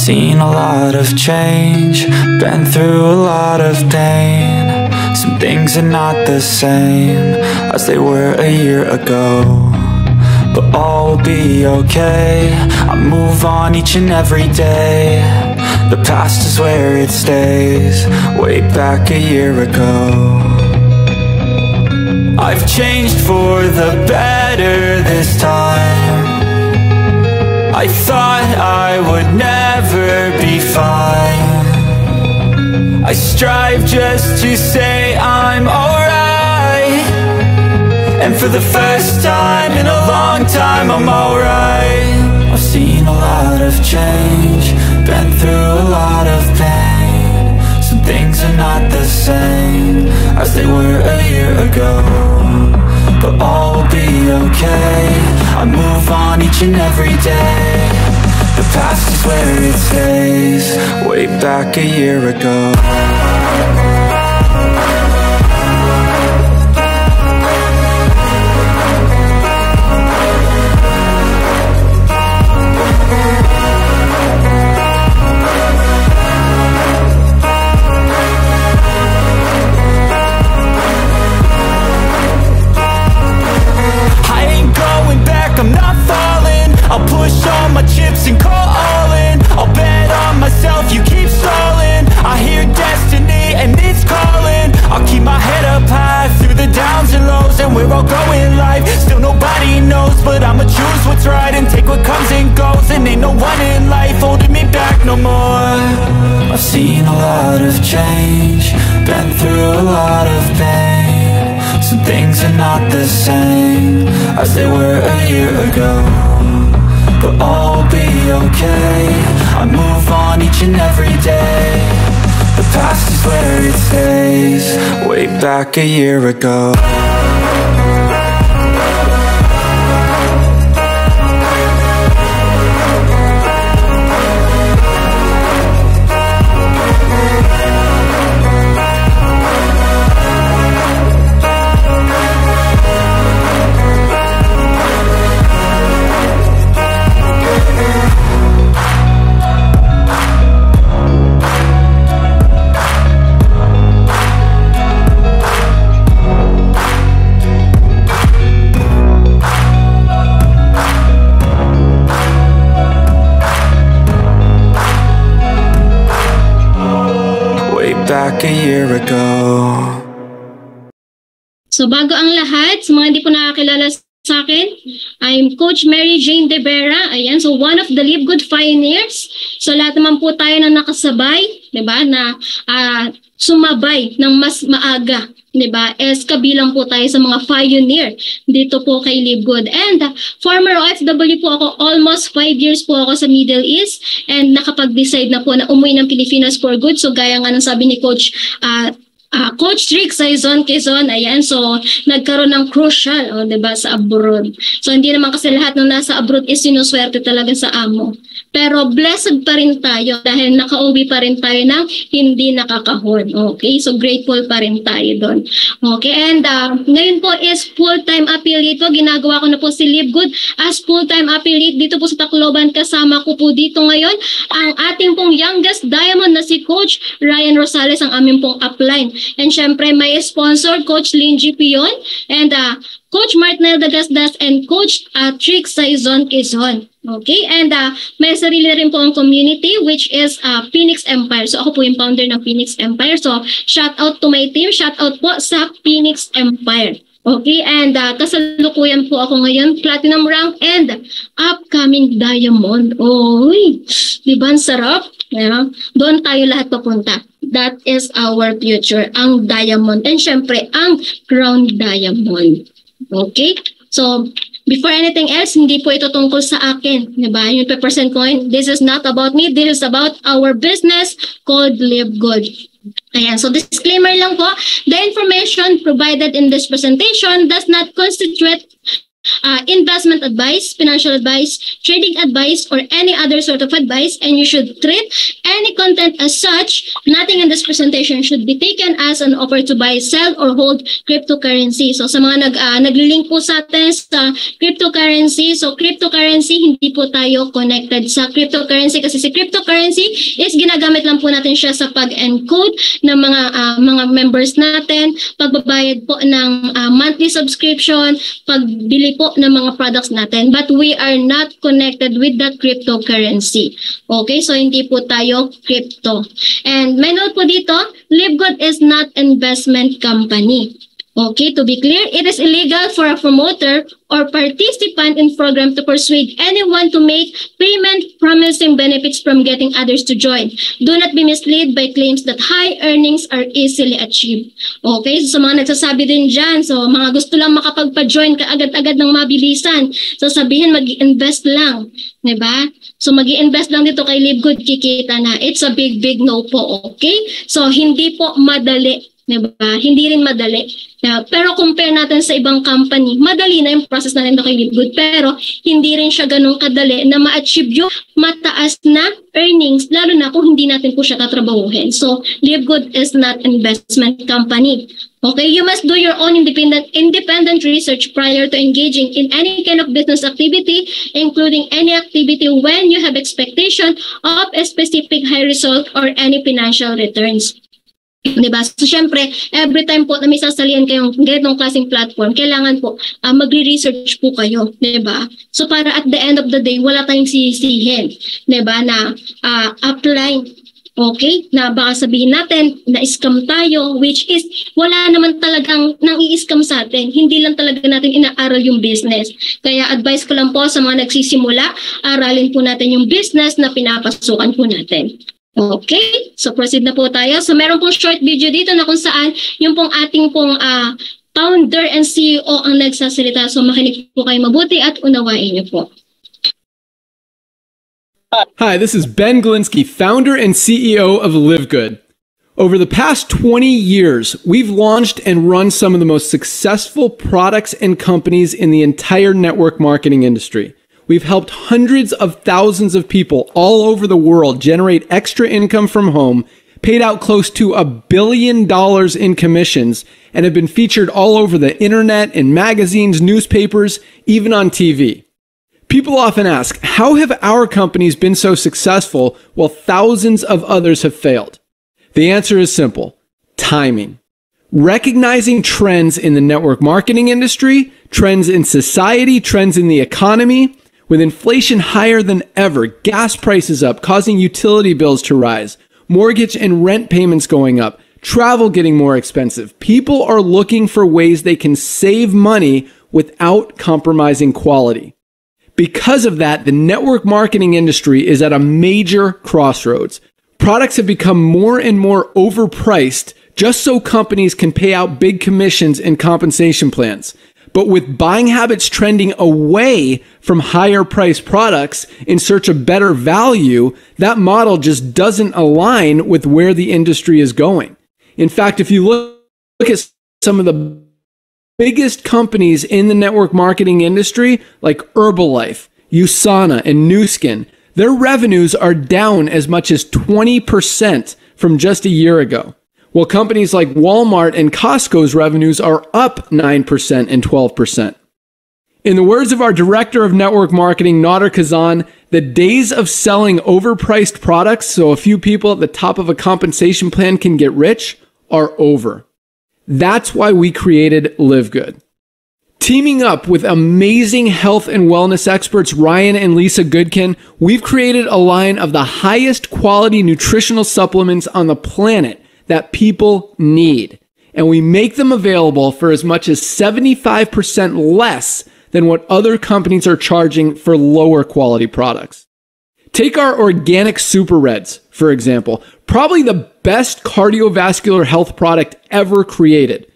Seen a lot of change, been through a lot of pain. Some things are not the same as they were a year ago, but all will be okay. I move on each and every day. The past is where it stays, way back a year ago. I've changed for the better this time. I thought I would never be fine. I strive just to say I'm alright, and for the first time in a long time I'm alright. I've seen a lot of change, been through a lot of pain. Some things are not the same as they were a year ago, but all will be okay. I move on each and every day. The past is where it stays, way back a year ago. I'm not falling, I'll push all my chips and call all in. I'll bet on myself, you keep stalling. I hear destiny and it's calling. I'll keep my head up high through the downs and lows, and we're all going life. Still nobody knows, but I'ma choose what's right and take what comes and goes. And ain't no one in life holding me back no more. I've seen a lot of change, been through a lot of pain. Some things are not the same as they were a year ago, but all will be okay. I move on each and every day. The past is where it stays, way back a year ago. Back a year ago. So bago ang lahat, sa mga hindi po nakakilala sa akin, I'm Coach Mary Jane De Vera. Ayan, so one of the Live Good pioneers. So lahat naman po tayo na nakasabay, 'di ba, na sumabay ng mas maaga, 'di ba? Kabilang po tayo sa mga pioneer dito po kay Live Good. And former OFW po ako, almost 5 years po ako sa Middle East, and nakapag-decide na po na umuwi ng Pilipinas for good. So gaya nga ng sabi ni Coach Coach Rick sa Quezon, ayan, so nagkaroon ng crucial, 'di ba, sa abroad. So hindi naman kasi lahat ng nasa abroad is sinuswerte talaga sa amo. Pero blessed pa rin tayo dahil nakauwi pa rin tayo ng hindi nakakahon. Okay? So grateful pa rin tayo doon. Okay? And ngayon po is full-time affiliate po. Ginagawa ko na po si Live Good as full-time affiliate dito po sa Tacloban. Kasama ko po dito ngayon ang ating pong youngest diamond na si Coach Ryan Rosales, ang aming pong upline. And syempre may sponsor, Coach Linji Pion, and Coach Martinel Dagasdas, and Coach Trix sa Quezon. Okay, and may sarili rin po ang community, which is Phoenix Empire. So ako po yung founder ng Phoenix Empire. So shout out to my team, shout out po sa Phoenix Empire. Okay, and kasalukuyan po ako ngayon, platinum rank and upcoming diamond. Oy, di ba ang sarap? Yeah. Doon tayo lahat papunta. That is our future, ang diamond. And syempre, ang crown diamond. Okay? So, before anything else, hindi po ito tungkol sa akin. Diba? Yung percent coin, this is not about me. This is about our business called Live Good. Ayan, so disclaimer lang po. The information provided in this presentation does not constitute investment advice, financial advice, trading advice, or any other sort of advice, and you should treat any content as such. Nothing in this presentation should be taken as an offer to buy, sell, or hold cryptocurrency. So sa mga naglilink po sa atin sa cryptocurrency, so cryptocurrency, hindi po tayo connected sa cryptocurrency kasi si cryptocurrency is ginagamit lang po natin siya sa pag-encode ng mga members natin, pagbabayad po ng monthly subscription, pagbili po ng mga products natin, but we are not connected with that cryptocurrency. Okay, so hindi po tayo crypto. And may note po dito, LiveGood is not investment company. Okay, to be clear, it is illegal for a promoter or participant in program to persuade anyone to make payment promising benefits from getting others to join. Do not be misled by claims that high earnings are easily achieved. Okay, so sa mga nagsasabi din dyan, so mga gusto lang makapagpa-join ka agad-agad ng mabilisan, so sabihin mag-invest lang, diba? So mag-i-invest lang dito kay LiveGood, kikita na. It's a big no po, okay? So hindi po madali. Diba? Hindi rin madali. Pero compare natin sa ibang company, madali na yung process natin kay LiveGood, pero hindi rin siya ganun kadali na ma-achieve yung mataas na earnings, lalo na kung hindi natin po siya tatrabahuhin. So, LiveGood is not investment company. Okay, you must do your own independent research prior to engaging in any kind of business activity, including any activity when you have expectation of a specific high result or any financial returns. Diba? So, syempre, every time po na may sasalihan kayong ganitong klaseng platform, kailangan po magre-research po kayo. Diba? So, para at the end of the day, wala tayong sisihin. Diba? Na apply. Okay? Na baka sabihin natin na scam tayo, which is wala naman talagang nang i-scam sa atin. Hindi lang talaga natin inaaral yung business. Kaya advice ko lang po sa mga nagsisimula, aralin po natin yung business na pinapasukan po natin. Okay, so proceed na po tayo. So meron pong short video dito na kung saan yung pong ating pong founder and CEO ang nagsasalita. So makinig po kayo mabuti at unawain niyo po. Hi, this is Ben Glinsky, founder and CEO of LiveGood. Over the past 20 years, we've launched and run some of the most successful products and companies in the entire network marketing industry. We've helped hundreds of thousands of people all over the world generate extra income from home, paid out close to $1 billion in commissions, and have been featured all over the internet, in magazines, newspapers, even on TV. People often ask, how have our companies been so successful while thousands of others have failed? The answer is simple: timing. Recognizing trends in the network marketing industry, trends in society, trends in the economy. With inflation higher than ever, gas prices up, causing utility bills to rise, mortgage and rent payments going up, travel getting more expensive, people are looking for ways they can save money without compromising quality. Because of that, the network marketing industry is at a major crossroads. Products have become more and more overpriced just so companies can pay out big commissions and compensation plans. But with buying habits trending away from higher priced products in search of better value, that model just doesn't align with where the industry is going. In fact, if you look at some of the biggest companies in the network marketing industry, like Herbalife, USANA, and Nu Skin, their revenues are down as much as 20% from just a year ago. While companies like Walmart and Costco's revenues are up 9% and 12%. In the words of our director of network marketing, Nader Kazan, the days of selling overpriced products so a few people at the top of a compensation plan can get rich are over. That's why we created LiveGood. Teaming up with amazing health and wellness experts Ryan and Lisa Goodkin, we've created a line of the highest quality nutritional supplements on the planet that people need. And we make them available for as much as 75% less than what other companies are charging for lower quality products. Take our organic Super Reds, for example, probably the best cardiovascular health product ever created.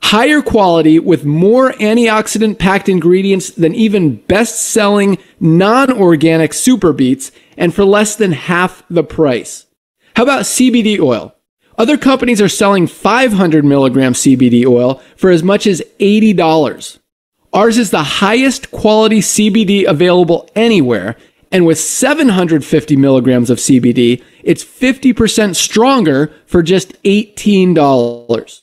Higher quality with more antioxidant packed ingredients than even best-selling non-organic Super Beets, and for less than half the price. How about CBD oil? Other companies are selling 500 milligram CBD oil for as much as $80. Ours is the highest quality CBD available anywhere, and with 750 milligrams of CBD, it's 50% stronger for just $18.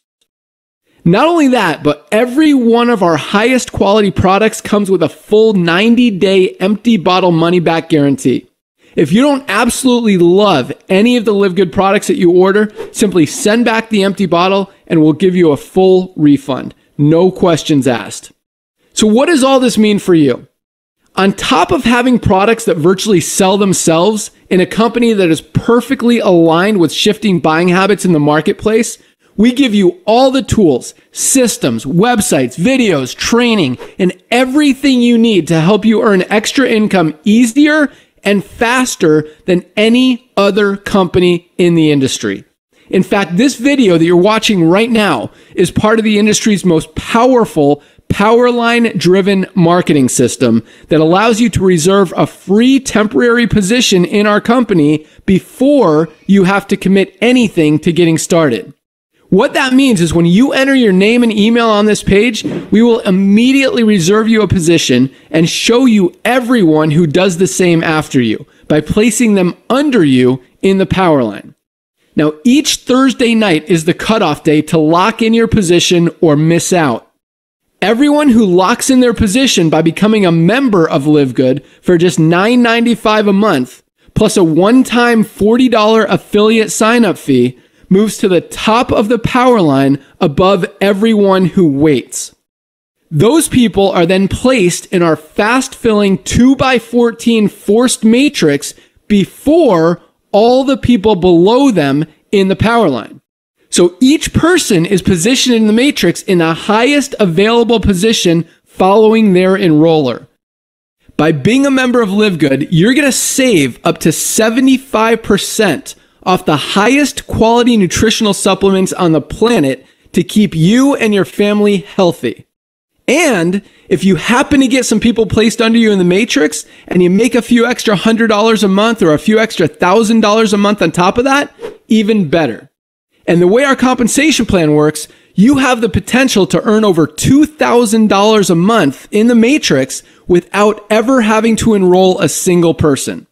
Not only that, but every one of our highest quality products comes with a full 90-day empty bottle money-back guarantee. If you don't absolutely love any of the Live Good products that you order, simply send back the empty bottle and we'll give you a full refund. No questions asked. So what does all this mean for you? On top of having products that virtually sell themselves in a company that is perfectly aligned with shifting buying habits in the marketplace, we give you all the tools, systems, websites, videos, training, and everything you need to help you earn extra income easier and faster than any other company in the industry. In fact, this video that you're watching right now is part of the industry's most powerful Powerline-driven marketing system that allows you to reserve a free temporary position in our company before you have to commit anything to getting started. What that means is when you enter your name and email on this page, we will immediately reserve you a position and show you everyone who does the same after you by placing them under you in the Powerline. Now, each Thursday night is the cutoff day to lock in your position or miss out. Everyone who locks in their position by becoming a member of Live Good for just $9.95 a month, plus a one-time $40 affiliate sign-up fee, moves to the top of the Powerline above everyone who waits. Those people are then placed in our fast-filling 2x14 forced matrix before all the people below them in the Powerline. So each person is positioned in the matrix in the highest available position following their enroller. By being a member of Live Good, you're going to save up to 75% off the highest quality nutritional supplements on the planet to keep you and your family healthy. And if you happen to get some people placed under you in the matrix and you make a few extra $100 a month or a few extra $1,000 a month on top of that, even better. And the way our compensation plan works, you have the potential to earn over $2,000 a month in the matrix without ever having to enroll a single person.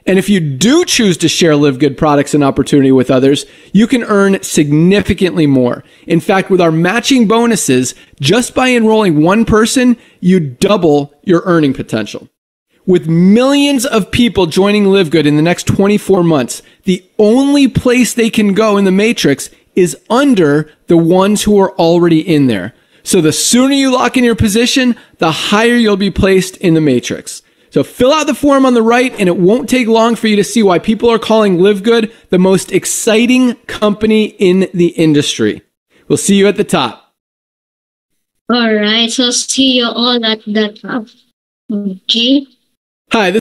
And if you do choose to share Live Good products and opportunity with others, you can earn significantly more. In fact, with our matching bonuses, just by enrolling one person, you double your earning potential. With millions of people joining Live Good in the next 24 months, the only place they can go in the matrix is under the ones who are already in there. So the sooner you lock in your position, the higher you'll be placed in the matrix. So fill out the form on the right, and it won't take long for you to see why people are calling Live Good the most exciting company in the industry. We'll see you at the top. All right, so see you all at the top. Okay. Hi.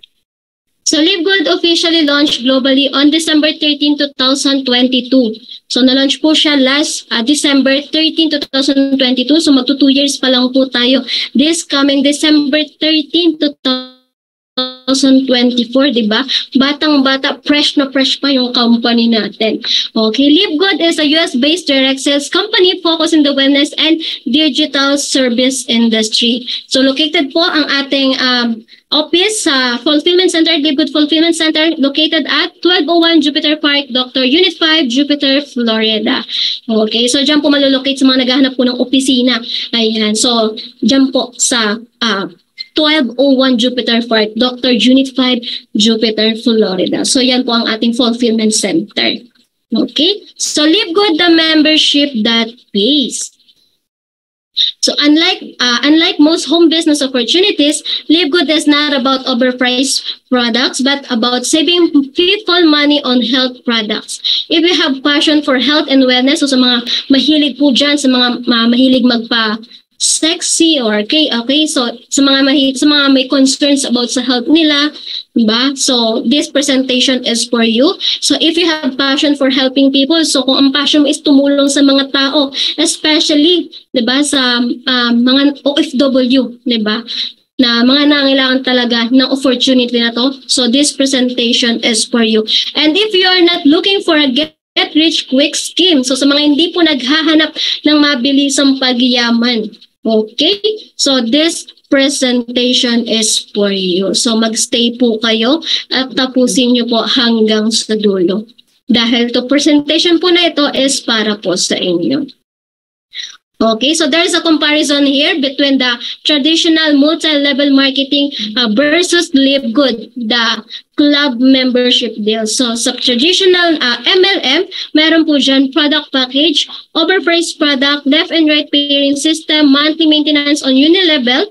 So Live Good officially launched globally on December 13, 2022. So na-launch po siya last December 13, 2022. So magto 2 years pa lang po tayo. This coming December 13, 2024, di ba? Batang-bata, fresh na fresh pa yung company natin. Okay, Live Good is a US-based direct sales company focused in the wellness and digital service industry. So located po ang ating office sa Fulfillment Center, Live Good Fulfillment Center, located at 1201 Jupiter Park, Dr. Unit 5, Jupiter, Florida. Okay, so dyan po malulocate sa mga naghahanap po ng opisina. Ayan, so dyan po sa 1201 Jupiter Park, Dr. Unit 5, Jupiter, Florida. So yan po ang ating fulfillment center. Okay? So Live Good, the membership that pays. So unlike most home business opportunities, Live Good is not about overpriced products, but about saving people money on health products. If you have passion for health and wellness, so sa mga mahilig po dyan, sa mga mahilig sexy or okay, so sa mga may concerns about sa health nila, diba? So this presentation is for you. So if you have passion for helping people, so kung ang passion mo is tumulong sa mga tao, especially, diba, sa mga OFW, diba, na mga nangailangan talaga ng opportunity na to, so this presentation is for you. And if you are not looking for a get-rich-quick scheme, so sa mga hindi po naghahanap ng mabilisang pagyaman, Okay? So this presentation is for you. So magstay po kayo at tapusin niyo po hanggang sa dulo. Dahil to presentation po na ito is para po sa inyo. Okay, so there's a comparison here between the traditional multi-level marketing versus Live Good, the club membership deal. So sa traditional MLM, meron po dyan product package, overpriced product, left and right pairing system, monthly maintenance on unilevel,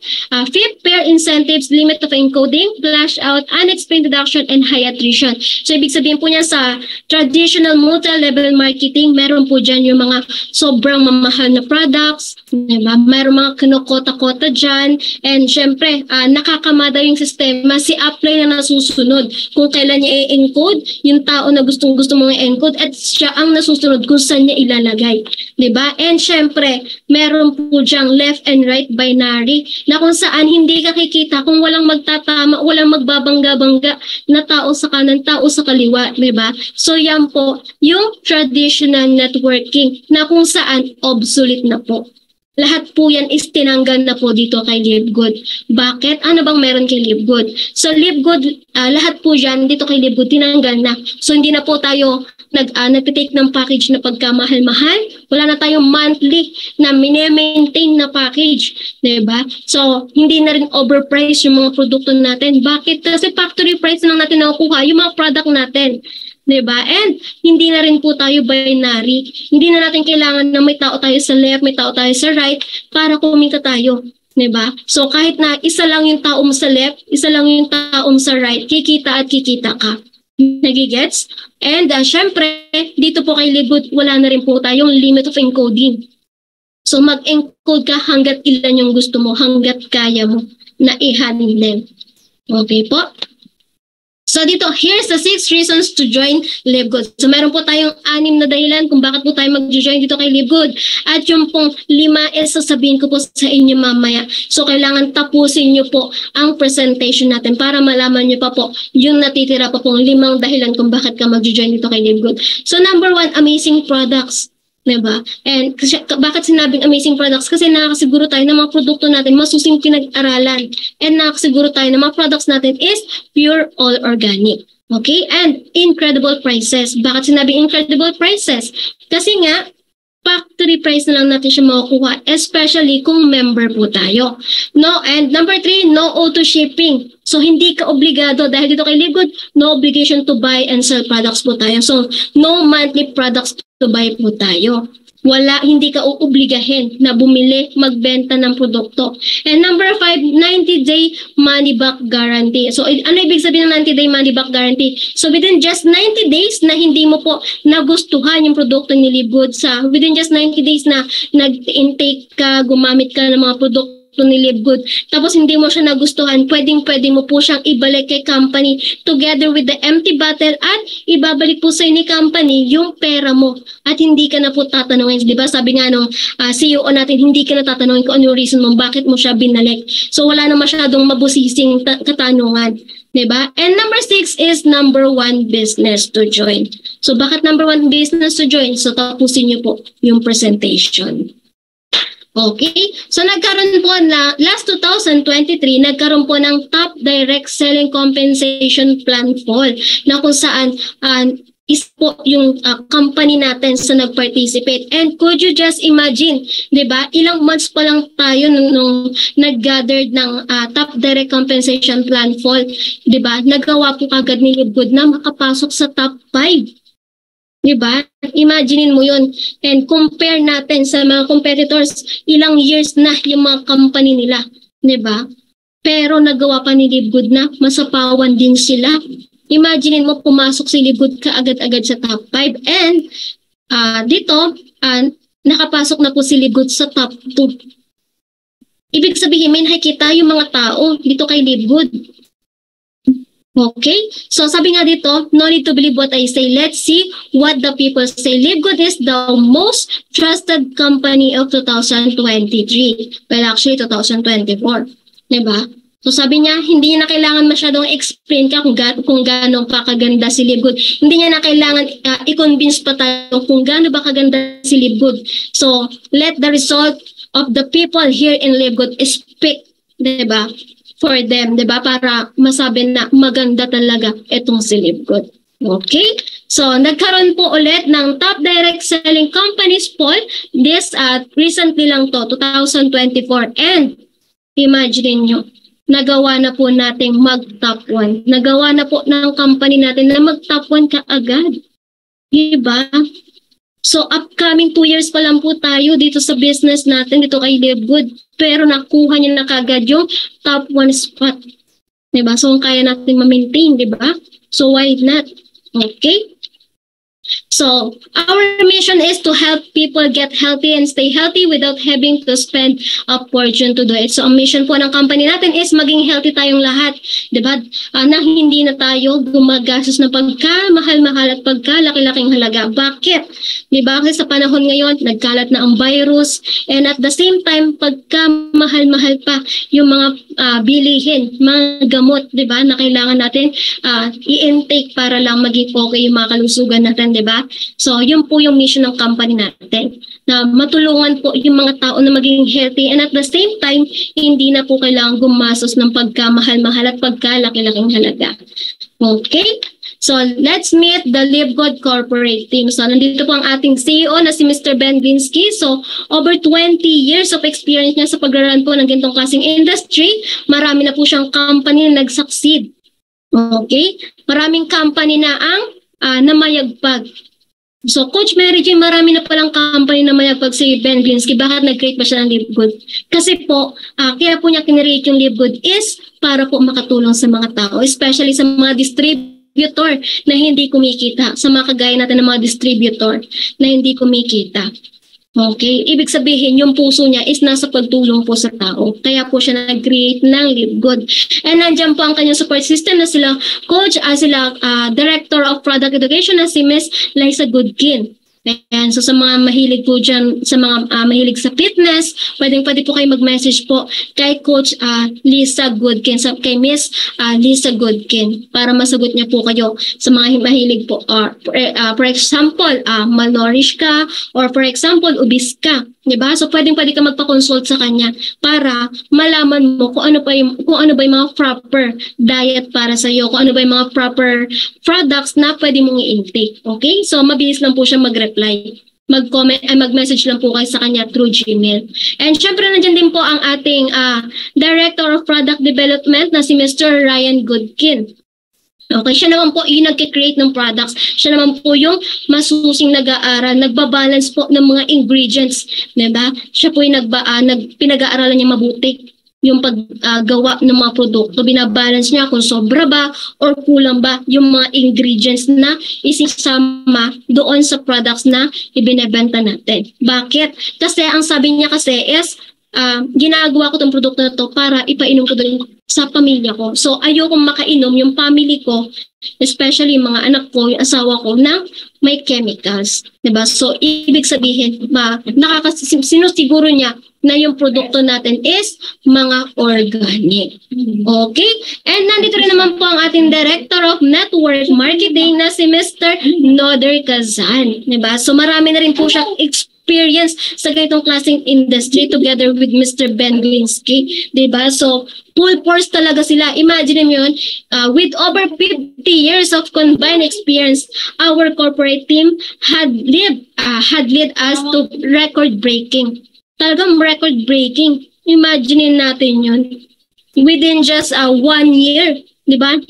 fifth pair incentives, limit of encoding, flash out, unexplained deduction, and high attrition. So ibig sabihin po niya sa traditional multi-level marketing, meron po dyan yung mga sobrang mamahal na products, diba? Meron mga kinokota-kota dyan, and syempre, nakakamada yung sistema, si apply na nasusunod kung kailan niya i-encode, yung tao na gustong-gusto mong i-encode, at siya ang nasusunod kung saan niya ilalagay. Diba? And syempre, meron po dyang left and right binary na kung saan hindi ka kikita kung walang magtatama, walang magbabangga-bangga na tao sa kanan, tao sa kaliwa. Diba? So yan po, yung traditional networking na kung saan obsolete na po. Lahat po yan is tinanggal na po dito kay Live Good. Bakit? Ano bang meron kay Live Good? So Live Good, lahat po yan dito kay Live Good tinanggal na. So hindi na po tayo nagtitake ng package na pagkamahal-mahal. Wala na tayong monthly na mini-maintain na package. Diba? So hindi na rin overpriced yung mga produkto natin. Bakit? Kasi factory price lang natin nakukuha yung mga product natin. Diba? And hindi na rin po tayo binary. Hindi na natin kailangan na may tao tayo sa left, may tao tayo sa right para kumita tayo. Diba? So kahit na isa lang yung tao mo sa left, isa lang yung tao mo sa right, kikita at kikita ka. Nagigets? And syempre, dito po kay Live Good, wala na rin po tayong limit of encoding. So mag-encode ka hanggat ilan yung gusto mo, hanggat kaya mo na i-handle. Okay po? So dito, here's the 6 reasons to join Live Good. So meron po tayong 6 na dahilan kung bakit po tayo mag-join dito kay Live Good. At yung pong 5 is sasabihin ko po sa inyo mamaya. So kailangan tapusin nyo po ang presentation natin para malaman nyo pa po yung natitira pa pong 5 dahilan kung bakit ka mag-join dito kay Live Good. So number 1, amazing products. Diba? And kasi, bakit sinabing amazing products? Kasi nakakasiguro tayo na mga produkto natin masusing pinag-aralan. And nakakasiguro tayo na mga products natin is pure all organic. Okay? And incredible prices. Bakit sinabing incredible prices? Kasi nga, factory price na lang natin siya makukuha, especially kung member po tayo. No? And number 3, no auto shipping. So hindi ka obligado dahil dito kay Live Good, no obligation to buy and sell products po tayo. So no monthly products to buy po tayo. Wala, hindi ka uobligahin na bumili, magbenta ng produkto. And number 5, 90-day money back guarantee. So ano ibig sabihin ng 90-day money back guarantee? So within just 90 days na hindi mo po nagustuhan yung produkto ni Live Good, within just 90 days na nag-intake ka, gumamit ka ng mga produkto ni Live Good, tapos hindi mo siya nagustuhan, pwedeng mo po siyang ibalik kay company together with the empty bottle at ibabalik po sa ni company yung pera mo at hindi ka na po tatanungin. Diba? Sabi nga nung CEO natin, hindi ka na tatanungin kung ano yung reason mo, bakit mo siya binalik. So wala na masyadong mabusising katanungan. Diba? And number 6 is number 1 business to join. So bakit number 1 business to join? So tapusin niyo po yung presentation. Okay? So nagkaroon po na last 2023, nagkaroon po ng top direct selling compensation plan fall na kung saan is po yung company natin sa nag-participate. And could you just imagine, 'di ba? Ilang months pa lang tayo nung nag-gathered ng top direct compensation plan fall, 'di ba? Nagawa po kagad ni Live Good na makapasok sa top 5. Diba? Imaginein mo yun. And compare natin sa mga competitors, ilang years na yung mga company nila. Diba? Pero nagawa pa ni Live Good na masapawan din sila. Imaginein mo pumasok si Live Good kaagad-agad sa top 5. And dito, nakapasok na po si Live Good sa top 2. Ibig sabihin, may nakikita yung mga tao dito kay Live Good. Okay? So sabi nga dito, no need to believe what I say. Let's see what the people say. Live Good is the most trusted company of 2023. Well, actually 2024. Diba? So sabi niya, hindi niya na kailangan masyadong explain ka kung gaano pa kaganda si Live Good. Hindi niya na kailangan i-convince pa tayo kung gaano ba kaganda si Live Good. So let the result of the people here in Live Good speak, diba, for them, diba, para masabi na maganda talaga itong si Live Good. Okay? So, nagkaroon po ulit ng top direct selling companies poll. This recently lang to, 2024. And, imagine nyo, nagawa na po nating mag-top 1. Nagawa na po ng company natin na mag-top 1 kaagad. Diba? So, upcoming 2 years pa lang po tayo dito sa business natin, dito kay Live Good. Pero nakuha niya na kaagad yung top 1 spot. Diba? So, kaya natin ma-maintain, diba? So, why not? Okay? So, our mission is to help people get healthy and stay healthy without having to spend a fortune to do it. So, ang mission po ng company natin is maging healthy tayong lahat. Diba? Na hindi na tayo gumagastos ng pagka-mahal-mahal at pagka-laki-laking halaga. Bakit? Diba? Kasi sa panahon ngayon, nagkalat na ang virus, and at the same time, pagka-mahal-mahal pa yung mga bilihin, mga gamot, diba? Na kailangan natin i-intake para lang maging okay yung mga kalusugan natin, diba? So, yun po yung mission ng company natin, na matulungan po yung mga tao na maging healthy, and at the same time, hindi na po kailangan gumastos ng pagkamahal-mahal at pagkalaki-laking halaga. Okay? So, let's meet the Live Good corporate team. So, nandito po ang ating CEO na si Mr. Ben Glinsky. So, over 20 years of experience niya sa pag-run po ng ganitong klaseng industry. Marami na po siyang company na nag-succeed. Okay? Maraming company na ang namayagpag. So, Coach Mary Jane, marami na palang company na mayagpag si Ben Glinsky. Bakit nag-create pa siya ng Live Good? Kasi po, kaya po niya kinreate yung Live Good is para po makatulong sa mga tao, especially sa mga distributor na hindi kumikita, sa mga kagaya natin ng mga distributor na hindi kumikita. Okay? Ibig sabihin, yung puso niya is nasa pagtulong po sa tao. Kaya po siya nag-create ng Live Good. And nandiyan po ang kanyang support system na sila coach, sila Director of Product Education na si Miss Liza Goodkin. Ayan, so sa mga mahilig po dyan, sa mga mahilig sa fitness, pwede po kayo mag-message po kay Coach Liza Goodkin, kay Miss Liza Goodkin, para masagot niya po kayo sa mga mahilig po. For example, malnourished ka, or for example, obese ka. Diba? So pwede ka magpa-consult sa kanya para malaman mo kung ano ba yung mga proper diet para sa iyo, kung ano ba yung mga proper products na pwede mong i-intake. Okay? So mabilis lang po siya mag-reply. Mag-comment, mag-message lang po kayo sa kanya through Gmail. And syempre nandiyan din po ang ating Director of Product Development na si Mr. Ryan Goodkin. Okay, siya naman po yung nag-create ng products. Siya naman po yung masusing nag-aaral, nagbabalance po ng mga ingredients, diba? Siya po yung pinag-aaralan niya mabuti yung paggawa ng mga produkto. Binabalance niya kung sobra ba or kulang ba yung mga ingredients na isisama doon sa products na ibinebenta natin. Bakit? Kasi ang sabi niya kasi is, ginagawa ko itong produkto na to para ipainom ko doon sa pamilya ko. So, ayokong makainom yung family ko, especially mga anak ko, yung asawa ko, na may chemicals. Diba? So, ibig sabihin, sinusiguro niya na yung produkto natin is mga organic. Okay? And nandito rin naman po ang ating Director of Network Marketing na si Mr. Noder Kazan. Diba? So, marami na rin po siyang experience sa ganitong klaseng industry together with Mr. Ben Glinsky. Diba? So, full force talaga sila. Imagine mo yun, with over 50 years of combined experience, our corporate team had led us to record-breaking. Talagang record-breaking. Imagine natin yun. Within just 1 year, di ba?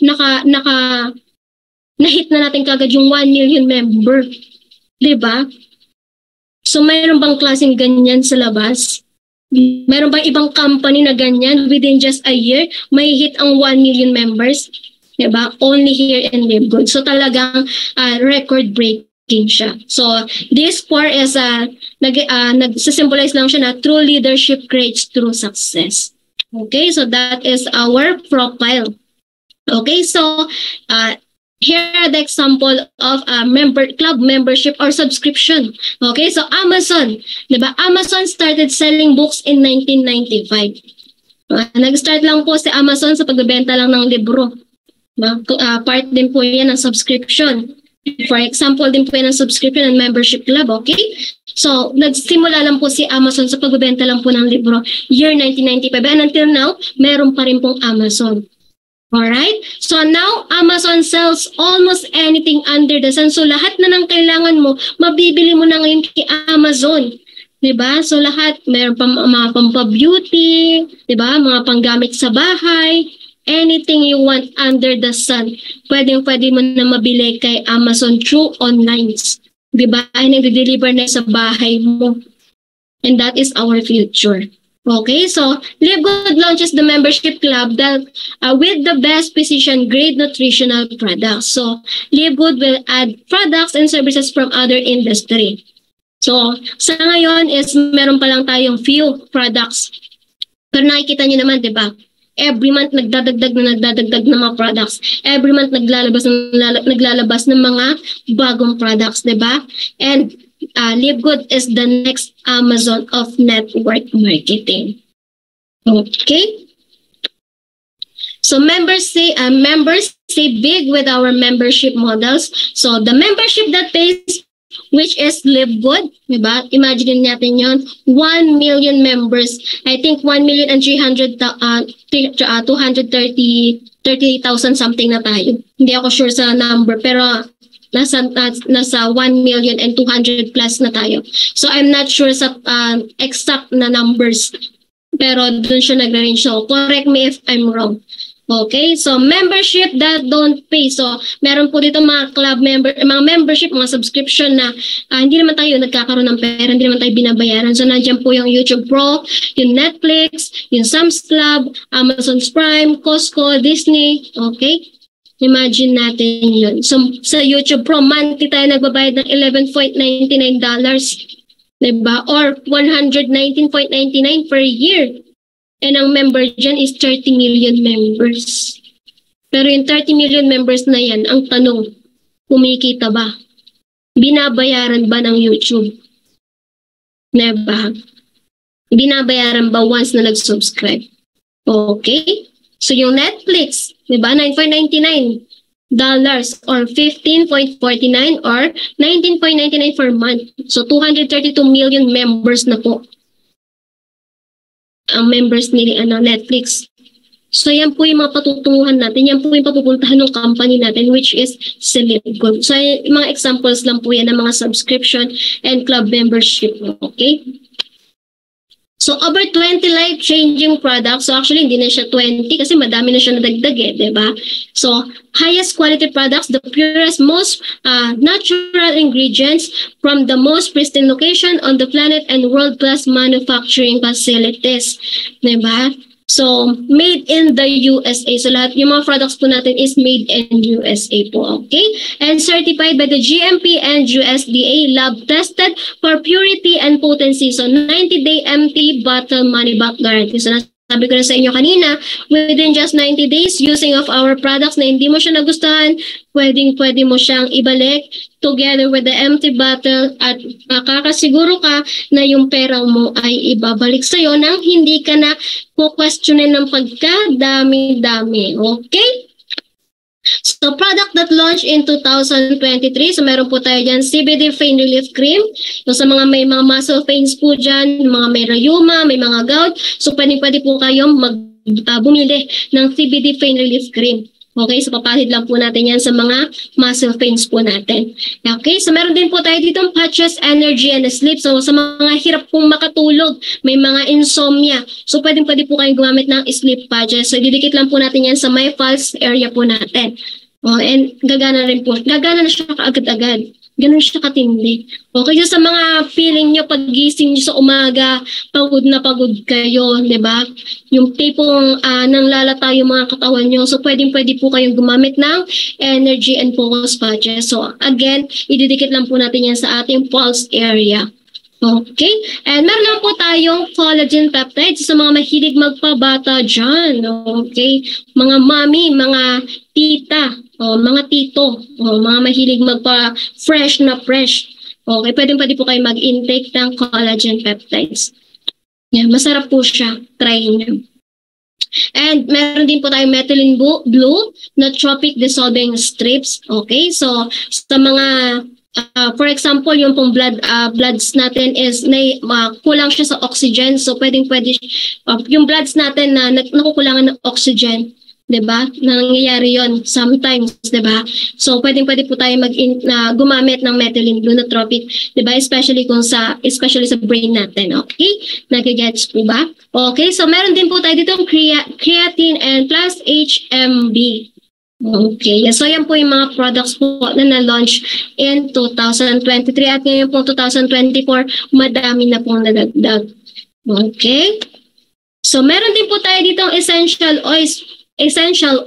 Na-hit na natin kagad yung 1 million member. Di ba? So, mayroon bang klaseng ganyan sa labas? Mayroon bang ibang company na ganyan within just a year may hit ang 1 million members? Diba? Only here in Live Good. So talagang record-breaking siya. So this part is nagsisymbolize lang siya na true leadership creates true success. Okay, so that is our profile. Okay, so here are the example of club membership or subscription. Okay, so Amazon, diba? Amazon started selling books in 1995. Nag-start lang po si Amazon sa pagbebenta lang ng libro. Part din po yan ng subscription. For example, din po yan ng subscription and membership club. Okay, So, nagsimula lang po si Amazon sa pagbebenta lang po ng libro year 1995. And until now, meron pa rin pong Amazon. Alright? So now, Amazon sells almost anything under the sun. So lahat na ng kailangan mo, mabibili mo na ngayon kay Amazon. Diba? So lahat, meron pa mga pampa-beauty, diba? Mga panggamit sa bahay, anything you want under the sun, pwede mo na mabili kay Amazon through online. Diba? Ay nag-deliver na sa bahay mo. And that is our future. Okay, so Live Good launches the membership club that with the best precision grade nutritional products. So Live Good will add products and services from other industry. So sa ngayon is meron pa lang tayong few products. Pero nakikita niyo naman, 'di ba? Every month nagdadagdag ng mga products. Every month naglalabas ng mga bagong products, 'di ba? And Live Good is the next Amazon of network marketing. Okay? So members say big with our membership models. So the membership that pays, which is Live Good, diba? Imagine natin yon, 1 million members. I think 1,330,000 something na tayo. Hindi ako sure sa number, pero nasa 1,200,000 plus na tayo. So I'm not sure sa exact na numbers, pero dun siya nag-range. So correct me if I'm wrong. Okay, so membership that don't pay. So meron po dito mga club member, mga membership, mga subscription na hindi naman tayo nagkakaroon ng pera, hindi naman tayo binabayaran. So nandiyan po yung YouTube Pro, yung Netflix, yung Sam's Club, Amazon Prime, Costco, Disney. Okay, imagine natin yun. So sa YouTube Pro, monthly tayo nagbabayad ng $11.99, diba? Or $119.99 per year. And ang member dyan is 30 million members. Pero yung 30 million members na yan, ang tanong, kumikita ba? Binabayaran ba ng YouTube? Diba? Binabayaran ba once na nag-subscribe? Okay? So yung Netflix, diba? $9.99 or $15.49 or $19.99 per month. So 232 million members na po ang members ni Netflix. So yan po yung mga patutunguhan natin, yan po yung papupuntahan ng company natin, which is Live Good. So yung mga examples lang po yan ng mga subscription and club membership. Okay? So over 20 life-changing products. So actually hindi na siya 20 kasi madami na siya nadagdag diba? So highest quality products, the purest, most natural ingredients from the most pristine location on the planet and world-class manufacturing facilities. Diba? So made in the USA. So lahat yung mga products po natin is made in USA po. Okay? And certified by the GMP and USDA lab tested for purity and potency. So 90-day empty bottle money back guarantee. So sabi ko na sa inyo kanina, within just 90 days, using of our products na hindi mo siya nagustuhan, pwede mo siyang ibalik together with the empty bottle at makakasiguro ka na yung pera mo ay ibabalik sa'yo nang hindi ka na questionin ng pagkadami-dami. Okay? So, product that launched in 2023. So, meron po tayo dyan, CBD Pain Relief Cream. So, sa mga may mga muscle pains po dyan, mga may rayuma, may mga gout. So, pwede po kayong bumili ng CBD Pain Relief Cream. Okay, so papahid lang po natin yan sa mga muscle pains po natin. Okay, so meron din po tayo ditong patches, energy, and sleep. So sa mga hirap pong makatulog, may mga insomnia. So pwede po kayong gumamit ng sleep patches. So didikit lang po natin yan sa may pulse area po natin. And gagana rin po. Gagana na siya kaagad-agad. Ganun siya katindi. Okay, so sa mga feeling nyo, paggising nyo sa umaga, pagod na pagod kayo, di ba? Yung tipong nanglalata yung mga katawan nyo. So, pwede po kayong gumamit ng energy and focus patches. So, again, ididikit lang po natin yan sa ating pulse area. Okay? And meron lang po tayong collagen peptides sa mga mahilig magpabata dyan. Okay? Mga mami, mga tita, mga tito, mga mahilig magpa-fresh na fresh. Okay? Pwede po kayo mag-intake ng collagen peptides. Yeah, masarap po siya. Try nyo. And meron din po tayong methylene blue na tropic dissolving strips. Okay? So, sa mga for example, yung pong bloods natin is kulang siya sa oxygen. So pwede yung bloods natin na nakukulangan ng oxygen, 'di ba? Nangyayari 'yon sometimes, 'di ba? So pwede po tayo gumamit ng methylene blue nootropic, 'di ba? Especially sa brain natin, okay? Nagigets po ba? Okay, so meron din po tayo dito creatine and plus HMB. Okay, so yan po yung mga products po na na-launch in 2023 at ngayon po 2024, madami na pong nadagdag. Okay? So meron din po tayo ditong essential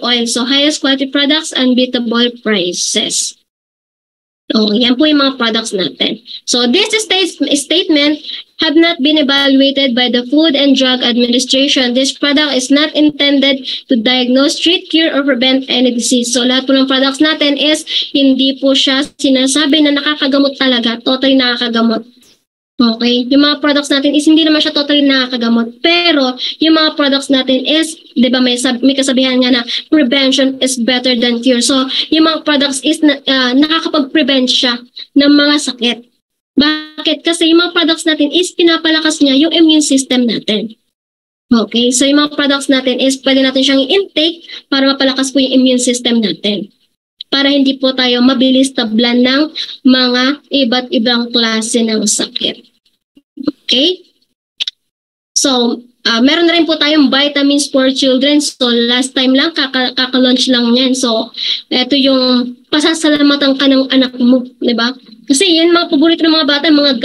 oil. So highest quality products, unbeatable prices. So yan po yung mga products natin. So this statement have not been evaluated by the Food and Drug Administration. This product is not intended to diagnose, treat, cure, or prevent any disease. So lahat po ng products natin is hindi po siya sinasabi na nakakagamot talaga, totally nakakagamot. Okay? Yung mga products natin is hindi naman siya totally nakakagamot. Pero yung mga products natin is, di ba may kasabihan nga na prevention is better than cure. So yung mga products is nakakapag-prevent siya ng mga sakit. Bakit? Kasi yung mga products natin is pinapalakas niya yung immune system natin. Okay? So yung mga products natin is pwede natin siyang intake para mapalakas po yung immune system natin. Para hindi po tayo mabilis tablan ng mga iba't ibang klase ng sakit. Okay? So, meron na rin po tayong vitamins for children. So, last time lang, kaka-launch lang yan. So, ito yung pasasalamatan ka ng anak mo, di ba? Kasi yan mga paborito ng mga bata, mga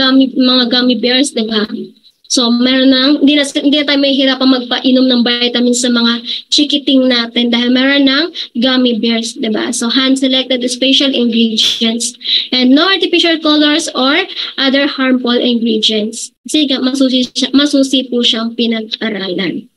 gummy bears, di ba? So, meron na, hindi na tayo mahihirapang magpainom ng vitamins sa mga chikiting natin dahil meron ng gummy bears, di ba? So, hand-selected special ingredients and no artificial colors or other harmful ingredients. Kasi masusi po siyang pinag-aralan.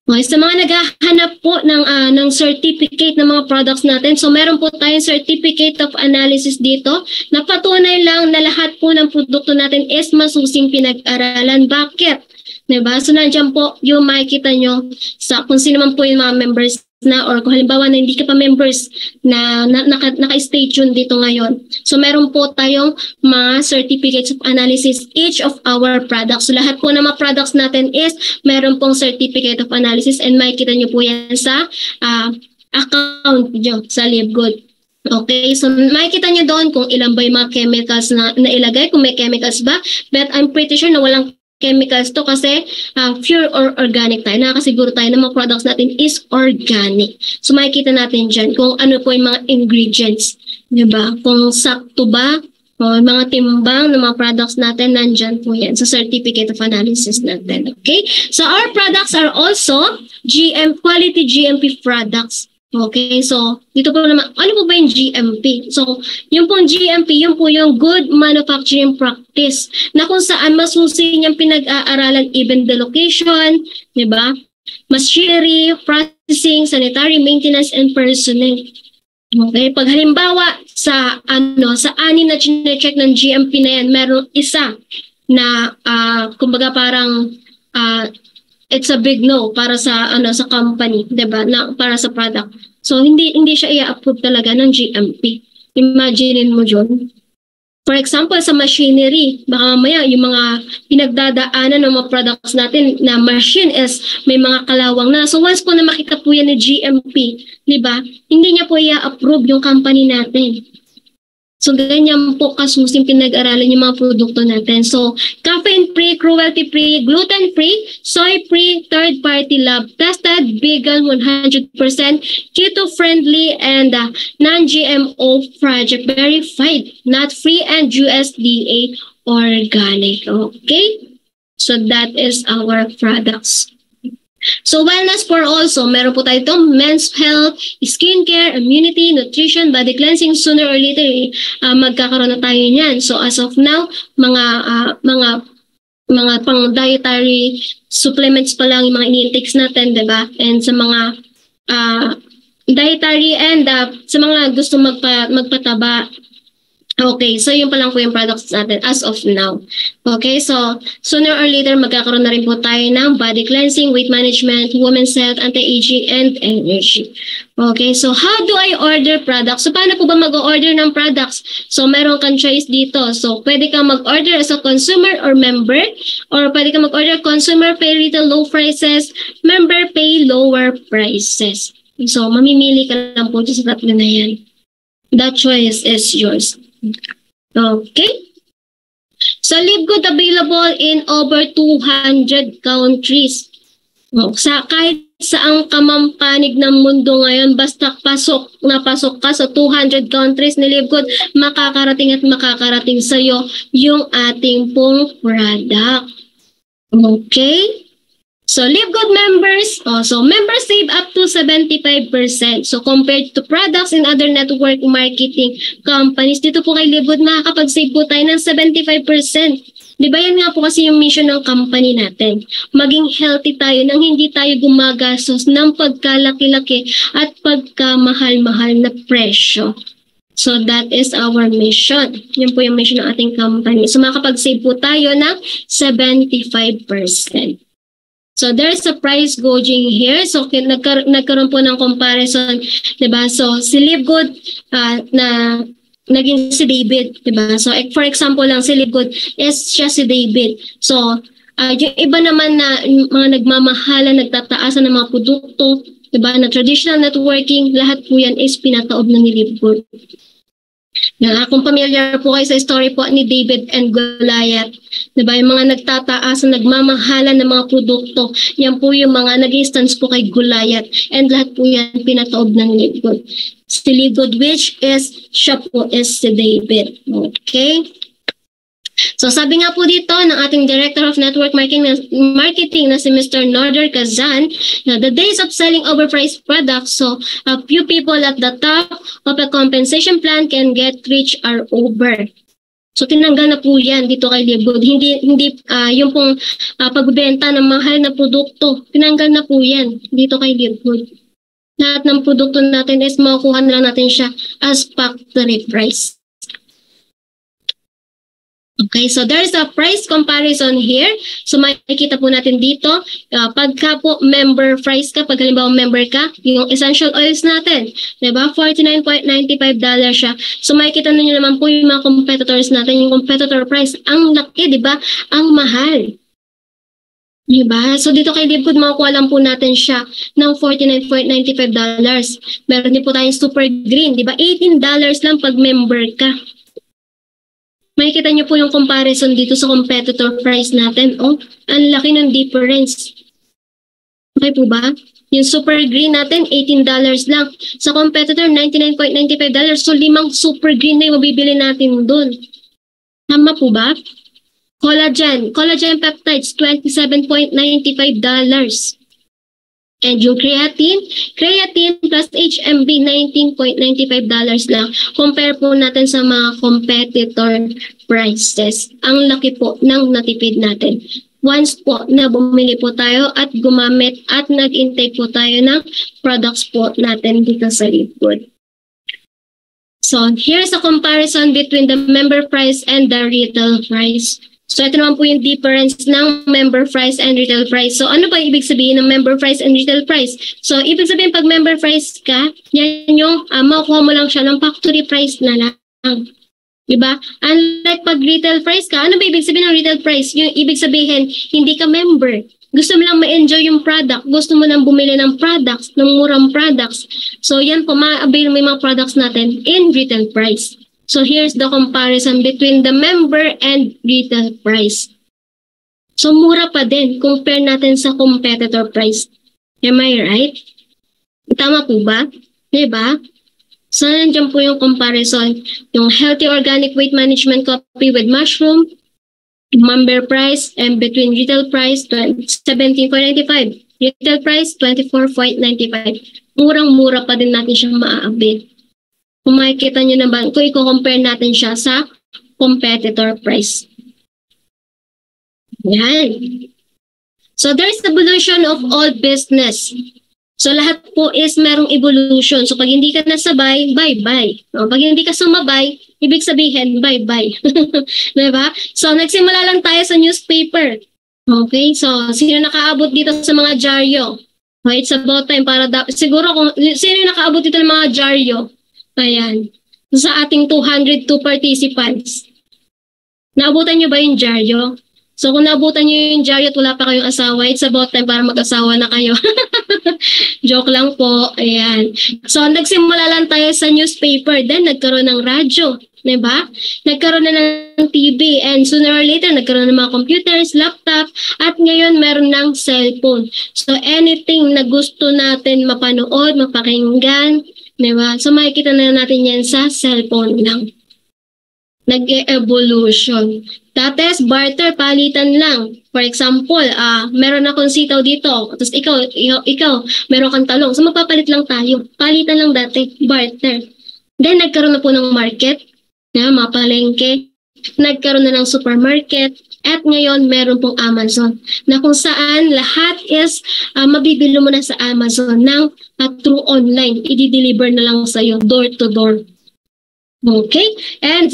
Okay, sa mga naghahanap po ng certificate ng mga products natin, so meron po tayong certificate of analysis dito na patunay lang na lahat po ng produkto natin is masusing pinag-aralan. Bakit? Diba? So nandiyan po yung makikita nyo sa kung sino man po yung mga members na or kung halimbawa na hindi ka pa members na naka-stay tuned dito ngayon. So meron po tayong mga certificates of analysis each of our products. So lahat po ng mga products natin is meron pong certificate of analysis and makikita nyo po yan sa account nyo sa LiveGood. Okay, so makikita nyo doon kung ilan ba yung mga chemicals na ilagay, kung may chemicals ba. But I'm pretty sure na walang chemicals to kasi pure or organic tayo. Nakakasiguro tayo na mga products natin is organic. So makikita natin dyan kung ano po yung mga ingredients. Diba? Kung sakto ba o mga timbang ng mga products natin, nandyan po yan sa certificate of analysis natin. Okay? So our products are also quality GMP products. Okay, so dito po naman, ano po ba yung GMP? So, yung pong GMP, yun po yung Good Manufacturing Practice na kung saan masusi niyang pinag-aaralan even the location, di ba? Machinery, processing, sanitary maintenance, and personnel. Okay, pag halimbawa sa anim na chine-check ng GMP na yan, meron isa na kumbaga parang it's a big no para sa sa company, 'di ba? Na para sa product. So hindi siya i-approve talaga ng GMP. Imagine mo 'yon. For example, sa machinery, baka mamaya yung mga pinagdadaanan ng mga products natin na machine is may mga kalawang na. So once po na makita po yan ng GMP, 'di ba? Hindi niya po i-approve yung company natin. So, ganyan po kasusing pinag-aralan yung mga produkto natin. So, caffeine-free, cruelty-free, gluten-free, soy-free, third-party lab-tested, vegan 100%, keto-friendly, and non-GMO project verified, not free, and USDA organic. Okay? So, that is our products. So, wellness for also, meron po tayo itong men's health, skincare, immunity, nutrition, body cleansing, sooner or later, magkakaroon na tayo niyan. So, as of now, mga pang dietary supplements pa lang yung mga ini-intakes natin, diba? And sa mga dietary and sa mga gusto magpataba, Okay, so yun pa lang po yung products natin as of now. Okay, so sooner or later magkakaroon na rin po tayo ng body cleansing, weight management, women's health, anti-aging, and energy. Okay, so how do I order products? So paano po ba mag-order ng products? So meron kang choice dito. So pwede kang mag-order as a consumer or member, or pwede kang mag-order consumer pay retail low prices, member pay lower prices. So mamimili ka lang po sa tatlo na yan. That choice is yours. Okay. So LiveGood available in over 200 countries. Kahit saang kamampanig ng mundo ngayon, basta pasok ka sa 200 countries ni LiveGood, makakarating at makakarating sa iyo yung ating pong product. Okay? So LiveGood members, members save up to 75%. So compared to products in other network marketing companies, dito po kay LiveGood makakapag-save po tayo ng 75%. Di ba yan nga po kasi yung mission ng company natin? Maging healthy tayo nang hindi tayo gumagastos ng pagkalaki-laki at pagkamahal-mahal na presyo. So that is our mission. Yun po yung mission ng ating company. So makakapag-save po tayo ng 75%. So there's a price gouging here. So nagkaroon po ng comparison, 'di ba? So si LiveGood na naging si David, 'di ba? So for example lang si LiveGood is siya si David. So yung iba naman na mga nagmamahalan, nagtataasan ng mga produkto, 'di ba? Na traditional networking, lahat po 'yan is pinataob ng LiveGood. Kung familiar po kayo sa story po ni David and Goliath, diba, yung mga nagtataasan, nagmamahalan ng mga produkto, yan po yung mga nag-instance po kay Goliath, and lahat po yan pinataob ng LiveGood. Si LiveGood, which is, siya po is si David. Okay? So sabi nga po dito ng ating Director of Network Marketing na si Mr. Norder Kazan, na the days of selling overpriced products, so a few people at the top of a compensation plan can get rich are over. So tinanggal na po yan dito kay LiveGood. Hindi yung pong pagbebenta ng mahal na produkto, tinanggal na po yan dito kay LiveGood. Lahat ng produkto natin is makukuha na lang natin siya as factory price. Okay, so there's a price comparison here. So makikita po natin dito, pagka po member price ka, pag halimbawa member ka, yung essential oils natin, diba? $49.95 siya. So makikita niyo naman po yung mga competitors natin, yung competitor price, ang laki, diba? Ang mahal. Diba? So dito kay LiveGood, makukuha lang po natin siya ng $49.95. Meron din po tayong super green, diba? $18 lang pag member ka. Makikita niyo po yung comparison dito sa competitor price natin. Oh, ang laki ng difference. Okay po ba? Yung super green natin, $18 lang. Sa competitor, $99.95. So 5 super green na yung mabibili natin doon. Tama po ba? Collagen peptides, $27.95. And yung creatine plus HMB, $19.95 lang. Compare po natin sa mga competitor prices. Ang laki po ng natipid natin. Once po na bumili po tayo at gumamit at nag-intake po tayo ng products po natin dito sa LiveGood. So here's a comparison between the member price and the retail price. So ito naman po yung difference ng member price and retail price. So ano ba ibig sabihin ng member price and retail price? So ibig sabihin pag member price ka, yan yung makukuha mo lang siya ng factory price na lang. Diba? Unlike pag retail price ka, ano ba ibig sabihin ng retail price? Yung ibig sabihin, hindi ka member. Gusto mo lang ma-enjoy yung product. Gusto mo lang bumili ng products, ng murang products. So yan po, ma-avail mo yung mga products natin in retail price. So here's the comparison between the member and retail price. So mura pa din compare natin sa competitor price. Am I right? Tama po ba? Diba? So nandiyan po yung comparison. Yung healthy organic weight management coffee with mushroom, member price, and between retail price, $17.95. Retail price, $24.95. Murang-mura pa din natin siyang maa-avail. Kung makikita nyo naman, kung i-compare natin siya sa competitor price. Yan. So there's evolution of all business. So lahat po is merong evolution. So pag hindi ka nasabay, bye-bye. Pag hindi ka sumabay, ibig sabihin, bye-bye. Diba? So nagsimula lang tayo sa newspaper. Okay? So sino nakaabot dito sa mga dyaryo? It's about time para siguro kung sino nakaabot dito ng mga dyaryo? Ayan. Sa ating 202 participants. Naabutan nyo ba yung dyaryo? So kung naabutan nyo yung dyaryo at wala pa kayong asawa, it's about time para mag-asawa na kayo. Joke lang po. Ayan. So nagsimula lang tayo sa newspaper. Then nagkaroon ng radyo. Diba? Nagkaroon na ng TV. And sooner or later, nagkaroon ng mga computers, laptop. At ngayon, meron ng cellphone. So anything na gusto natin mapanood, mapakinggan. Diba? So makikita na natin yan sa cellphone lang. Nag-evolution. Dates, barter, palitan lang. For example, meron akong sitaw dito. Tapos ikaw, meron kang talong. So magpapalit lang tayo. Palitan lang dati, barter. Then nagkaroon na po ng market, mga palengke. Nagkaroon na ng supermarket. At ngayon, meron pong Amazon. Na kung saan lahat is mabibili mo na sa Amazon ng through online. I-deliver na lang sa'yo, door to door. Okay? And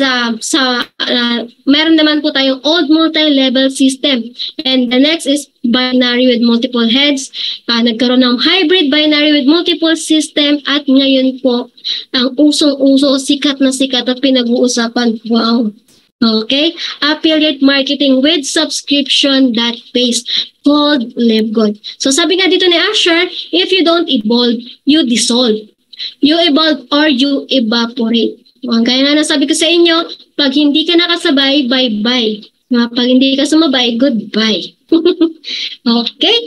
meron naman po tayong old multi-level system. And the next is binary with multiple heads. Nagkaroon ng hybrid binary with multiple system. At ngayon po, ang usong-uso, sikat na sikat at pinag-uusapan. Wow! Okay? Affiliate marketing with subscription that pays called LiveGood. So sabi nga dito ni Asher, if you don't evolve, you dissolve. You evolve or you evaporate. Kaya nga nasabi ko sa inyo, pag hindi ka nakasabay, bye-bye. Pag hindi ka sumabay, goodbye. Okay?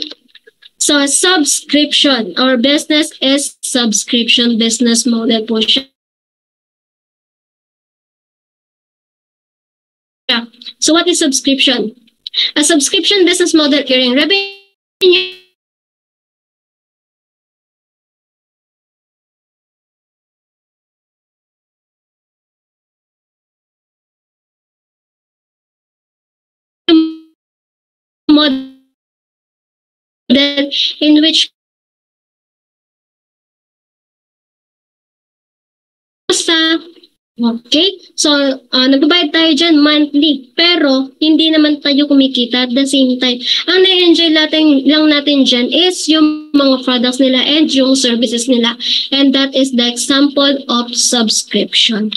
So, subscription. Our business is subscription business model po siya. So, what is subscription? A subscription business model carrying revenue model in which okay, so nagbabayad tayo dyan monthly, pero hindi naman tayo kumikita at the same time. Ang na-enjoy lang natin dyan is yung mga products nila and yung services nila, and that is the example of subscription.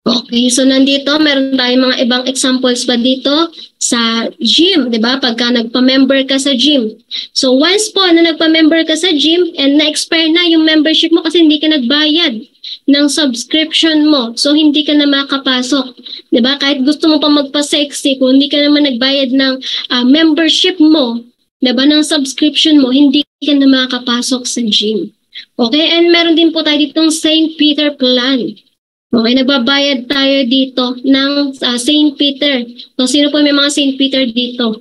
Okay, so nandito, meron tayong mga ibang examples pa dito sa gym, di ba? Pagka nagpa-member ka sa gym. So once po na nagpa-member ka sa gym and na-expire na yung membership mo kasi hindi ka nagbayad ng subscription mo. So hindi ka na makapasok. Di ba? Kahit gusto mo pa magpa-sexy, kung hindi ka naman nagbayad ng membership mo, di ba, ng subscription mo, hindi ka na makapasok sa gym. Okay, and meron din po tayo ditong St. Peter plan. Okay, nagbabayad tayo dito ng St. Peter. So, sino po may mga St. Peter dito?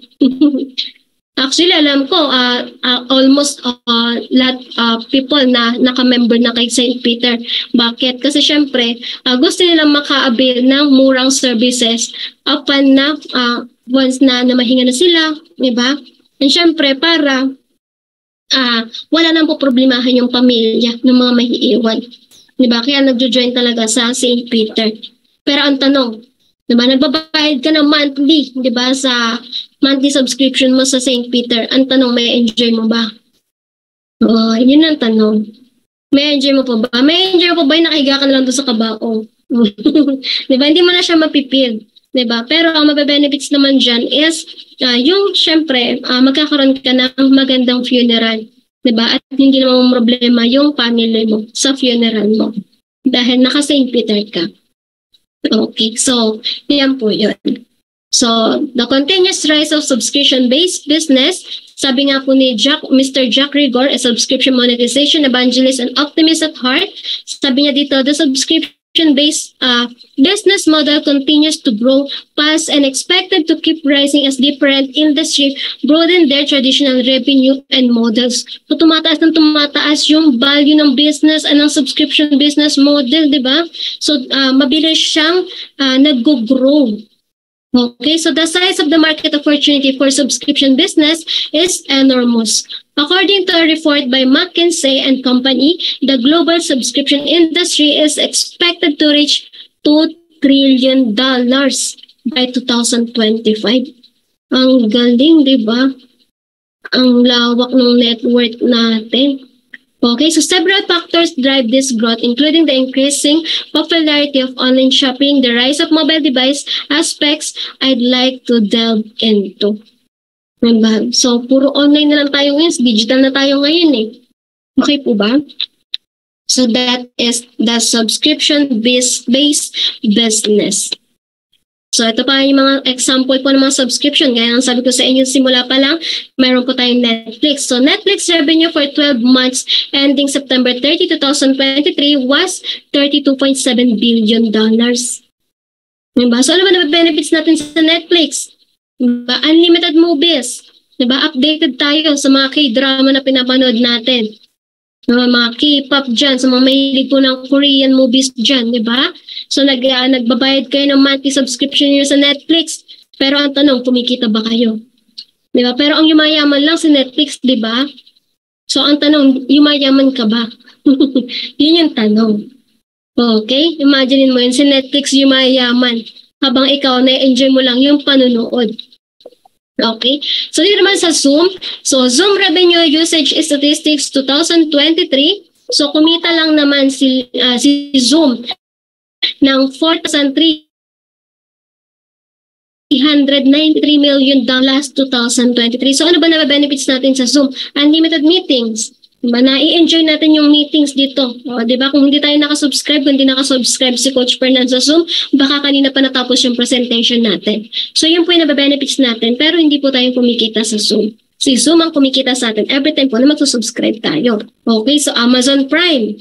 Actually, alam ko, almost lot people na naka-member na kay St. Peter. Bakit? Kasi syempre, gusto nilang maka-avail ng murang services upon na once na mahinga na sila, di ba? And syempre, para wala nang po problemahan yung pamilya ng mga mahiiwan. Diba? Kaya nagjo-join talaga sa St. Peter. Pero ang tanong, diba, nagbabayad ka ng monthly, diba, sa monthly subscription mo sa St. Peter. Ang tanong, may enjoy mo ba? Yun ang tanong. May enjoy mo pa ba? May enjoy mo pa ba yung nakahiga ka na lang doon sa kabao? Diba? Hindi mo na siya mapipil. Diba? Pero ang mabe-benefits naman dyan is yung syempre, magkakaroon ka ng magandang funeral. Diba? At hindi naman problema yung family mo sa funeral mo. Dahil naka-St. Peter ka. Okay, so yan po yun. So, the continuous rise of subscription-based business, sabi nga po ni Mr. Jack Rigor, a subscription monetization evangelist and optimist at heart, sabi niya dito, the subscription-based business model continues to grow fast and expected to keep rising as different industries broaden their traditional revenue and models. So, tumataas yung value ng business and ng subscription business model, di ba? So, mabilis siyang nag-grow. Okay, so the size of the market opportunity for subscription business is enormous. According to a report by McKinsey and Company, the global subscription industry is expected to reach $2 trillion by 2025. Ang galing, di ba? Ang lawak ng network natin. Okay, so several factors drive this growth, including the increasing popularity of online shopping, the rise of mobile device aspects I'd like to delve into. Diba? So, puro online na lang tayo ngayon. Digital na tayo ngayon eh. Okay po ba? So, that is the subscription-based business. So, ito pa yung mga example po ng mga subscription. Gaya ng sabi ko sa inyo, simula pa lang, mayroon po tayong Netflix. So, Netflix revenue for 12 months ending September 30, 2023 was $32.7 billion. Diba? So, ano ba na benefits natin sa Netflix? Diba? Unlimited movies. Diba? Updated tayo sa mga K-drama na pinapanood natin. Mga K-pop dyan, sa mga mahilig po ng Korean movies dyan, diba? So nagbabayad kayo ng monthly subscription nyo sa Netflix. Pero ang tanong, kumikita ba kayo? Diba? Pero ang yumayaman lang sa Netflix, diba? So ang tanong, yumayaman ka ba? Yun yung tanong. Okay? Imagine mo yun, sa Netflix yumayaman. Habang ikaw, na-enjoy mo lang yung panunood. Okay? So, dito naman sa Zoom. So, Zoom Revenue Usage Statistics 2023. So, kumita lang naman si Zoom ng $4,393 million last 2023. So, ano ba na benefits natin sa Zoom? Unlimited meetings. Diba? Na-i-enjoy natin yung meetings dito. O, diba? Kung hindi tayo nakasubscribe, kung hindi nakasubscribe si Coach Fernan sa Zoom, baka kanina pa natapos yung presentation natin. So, yun po yung nababenefits natin, pero hindi po tayo kumikita sa Zoom. Si Zoom ang kumikita sa atin every time po na magsusubscribe tayo. Okay, so Amazon Prime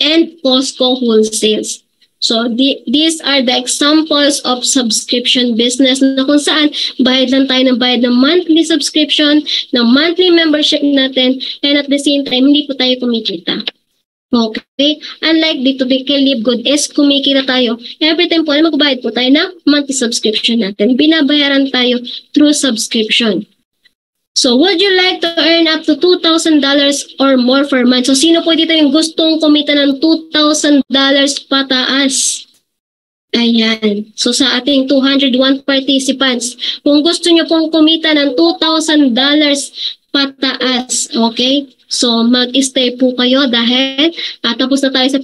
and Costco Wholesales. So, these are the examples of subscription business na kung saan bayad lang tayo ng bayad ng monthly subscription, ng monthly membership natin, and at the same time, hindi po tayo kumikita. Okay? Unlike dito, Live Good is kumikita tayo. Every time po na magbayad po tayo ng monthly subscription natin. Binabayaran tayo through subscription. So, would you like to earn up to $2,000 or more per month? So, sino po dito yung gustong kumita ng $2,000 pataas? Ayan. So, sa ating 201 participants, kung gusto nyo pong kumita ng $2,000 pataas, okay? So, mag-stay po kayo dahil tapos na tayo sa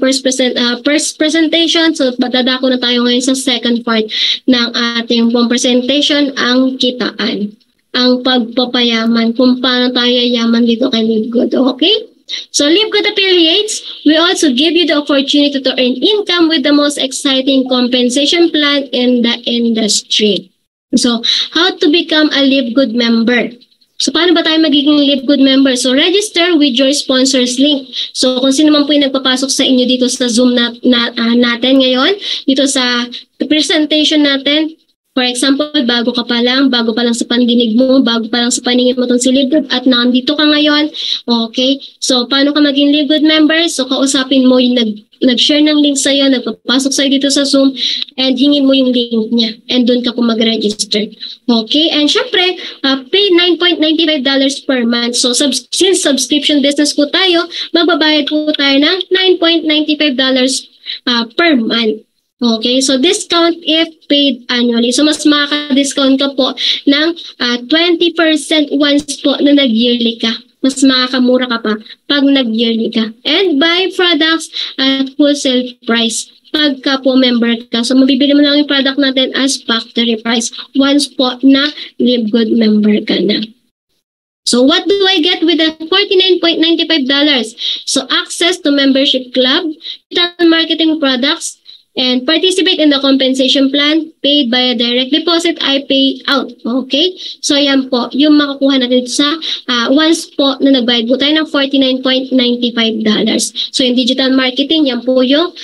first presentation. So, dadako na tayo ngayon sa second part ng ating presentation, ang kitaan. Ang pagpapayaman, kung paano tayo yaman dito kay Live Good, okay? So, Live Good Affiliates, we also give you the opportunity to earn income with the most exciting compensation plan in the industry. So, how to become a Live Good member? So, paano ba tayo magiging Live Good member? So, register with your sponsors link. So, kung sino man po yung nagpapasok sa inyo dito sa Zoom natin ngayon, dito sa presentation natin, for example, bago pa lang sa pandinig mo, bago pa lang sa paningin mo itong si Live Good at nandito ka ngayon, okay? So, paano ka maging Live Good member? So, kausapin mo yung nag-share ng link sa'yo, nagpapasok sa'yo dito sa Zoom, and hingin mo yung link niya. And doon ka po mag-register. Okay? And syempre, pay $9.95 per month. So, since subscription business po tayo, magbabayad po tayo ng $9.95 per month. Okay, so discount if paid annually. So, mas makaka-discount ka po ng 20% once po na nag-yearly ka. Mas makakamura ka pa pag nag-yearly ka. And buy products at wholesale price pagka po member ka. So, mabibili mo lang yung product natin as factory price once po na Live Good member ka na. So, what do I get with the $49.95? So, access to membership club, digital marketing products, and participate in the compensation plan paid by a direct deposit I pay out. Okay? So, yan po. Yung makukuha natin sa once po na nagbayad po tayo ng $49.95. So, yung digital marketing, yan po yung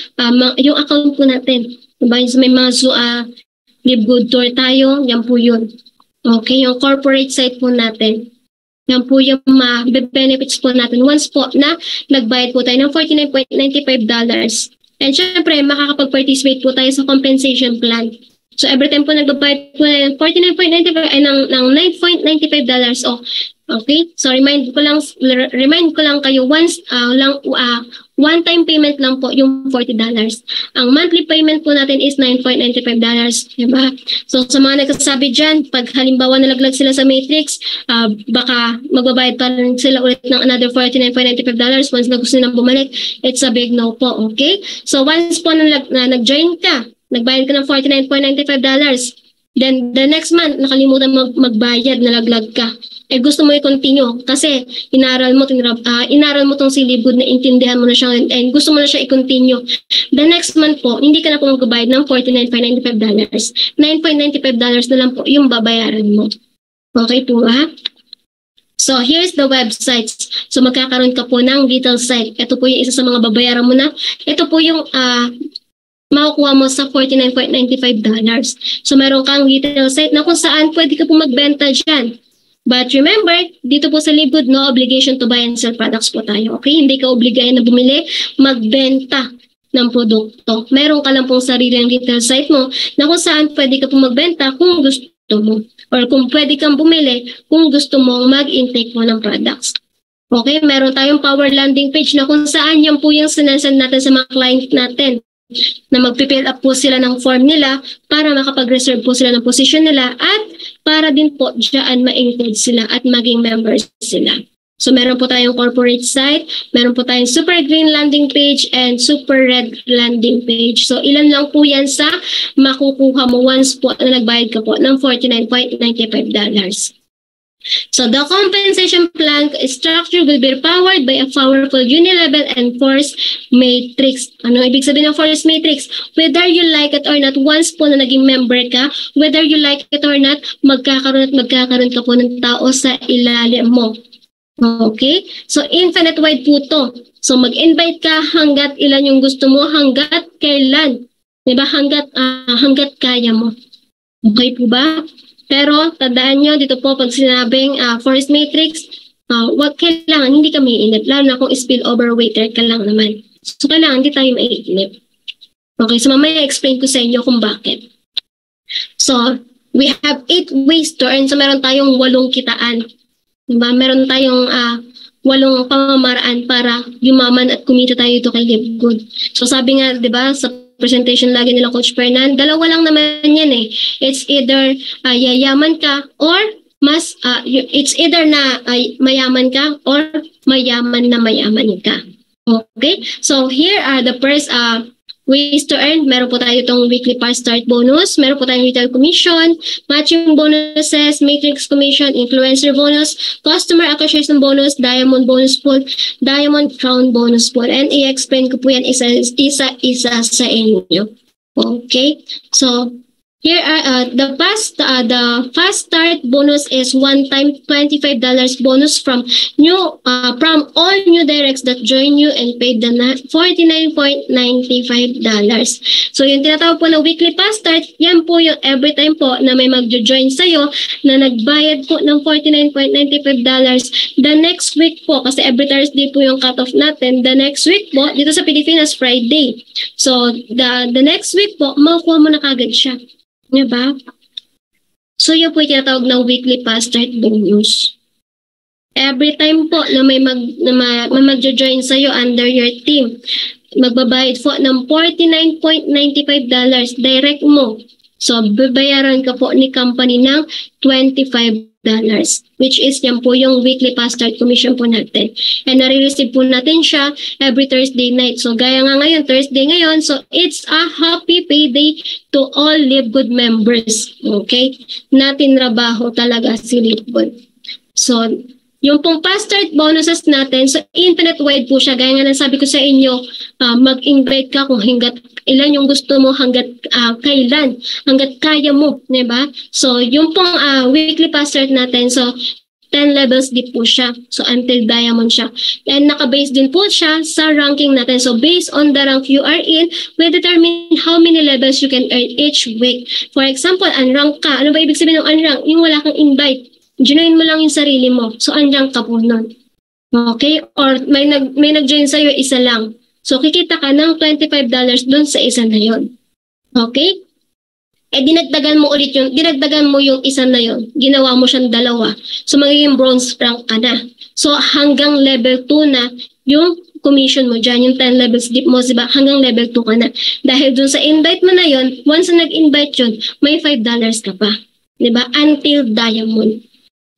account po natin. Diba? So, may mga Live Good tour tayo, yan po yun. Okay? Yung corporate site po natin. Yan po yung benefits po natin once po na nagbayad po tayo ng $49.95. And syempre, makakapag-participate po tayo sa compensation plan. So, every time po nagbabayad po ng $49.95 ay ng $9.95 o Okay? So remind ko lang kayo one-time payment lang po yung $40. Ang monthly payment po natin is $9.95, diba? So sa mga nagsasabi diyan, pag halimbawa nalaglag sila sa Matrix, baka magbabayad pa rin sila ulit ng another $49.95 once na gusto nilang bumalik. It's a big no po, okay? So once po na nag-join ka, nagbayad ka ng $49.95, then the next month nakalimutan magbayad, nalaglag ka. Gusto mo i-continue kasi inaral mo tong si Live Good, na intindihan mo na siya and gusto mo na siya i-continue. The next month po, hindi ka na po magbabayad ng $49.95. $9.95 na lang po yung babayaran mo. Okay po ha? So here's the websites. So magkakaroon ka po ng retail site. Ito po yung isa sa mga babayaran mo na. Ito po yung makukuha mo sa $49.95. So meron kang retail site na kung saan pwede ka po magbenta dyan. But remember, dito po sa Live Good, no obligation to buy and sell products po tayo. Okay? Hindi ka obligayan na bumili, magbenta ng produkto. Meron ka lang pong sariling retail site mo na kung saan pwede ka po magbenta kung gusto mo. Or kung pwede kang bumili kung gusto mong mag-intake mo ng products. Okay? Meron tayong power landing page na kung saan yan po yung sinasend natin sa mga client natin, na magpipill up po sila ng form nila para makapag-reserve po sila ng position nila at para din po dyan ma-include sila at maging members sila. So meron po tayong corporate site, meron po tayong super green landing page and super red landing page. So ilan lang po yan sa makukuha mo once po na nagbayad ka po ng $49.95. So the compensation plan structure will be powered by a powerful unilevel and force matrix. Ano ibig sabihin ng force matrix? Whether you like it or not, once po na naging member ka, whether you like it or not, magkakaroon ka po ng tao sa ilalim mo. Okay? So infinite wide po to. So mag-invite ka hanggat ilan yung gusto mo, hanggat kailan. Diba? Hanggat kaya mo. Okay po ba? Pero tandaan nyo, dito po pag sinabing force matrix, wag kailangan, hindi ka maiinip. Lalo na kung spillover waiter ka lang naman. So kailangan hindi tayo maiinip. Okay, so mamaya explain ko sa inyo kung bakit. So, we have 8 ways to earn. So meron tayong 8 kitaan. Diba? Meron tayong 8 pamamaraan para yumaman at kumita tayo dito kay Live Good. So sabi nga, diba, sa presentation lagi nila Coach Fernan, dalawa lang naman yan eh. It's either yayaman ka or it's either na mayaman ka or mayaman ka. Okay? So here are the first ways to earn. Meron po tayo itong weekly fast start bonus. Meron po tayong retail commission, matching bonuses, matrix commission, influencer bonus, customer acquisition bonus, diamond bonus pool, diamond crown bonus pool. And i-explain ko po yan isa-isa sa inyo. Okay? So, here are the fast start bonus is one-time $25 bonus from all new directs that join you and paid the $49.95. So yung tinatawag po na weekly fast start, yan po yung every time po na may magjo-join sa'yo na nagbayad po ng $49.95. The next week po, kasi every Thursday po yung cut-off natin, the next week po, dito sa Pilipinas, Friday. So the next week po, makukuha mo na kagad siya. Diba? So, yun po yung tinatawag na weekly fast start bonus. Every time po na may magjo-join sa'yo under your team, magbabayad po ng $49.95 direct mo. So, babayaran ka po ni company ng $25, which is yan po yung weekly fast start commission po natin. And nare-receive po natin siya every Thursday night. So, gaya nga ngayon, Thursday ngayon. So, it's a happy payday to all Live Good members. Okay? Natin trabaho talaga si Live Good. So, yung pong fast start bonuses natin, so infinite wide po siya. Gaya nga nasabi ko sa inyo, mag-invite ka kung hanggat ilan yung gusto mo, hanggat kailan, hanggat kaya mo, diba? So, yung pong weekly fast start natin, so 10 levels din po siya. So, until diamond siya. And naka-base din po siya sa ranking natin. So, based on the rank you are in, we determine how many levels you can earn each week. For example, unrank ka. Ano ba ibig sabihin ng unrank? Yung wala kang invite. Join mo lang yung sarili mo. So, unrank ka po nun. Okay? Or may nag-join sa'yo, isa lang. So, kikita ka ng $25 dun sa isa na yon. Okay? dinagdagan mo yung isa na yon, ginawa mo siyang dalawa. So magiging bronze rank ka na. So hanggang level 2 na yung commission mo dyan, yung 10 levels deep mo, diba? Hanggang level 2 ka na. Dahil dun sa invite mo na yon, once na nag-invite yun, may $5 ka pa. Diba? Until diamond.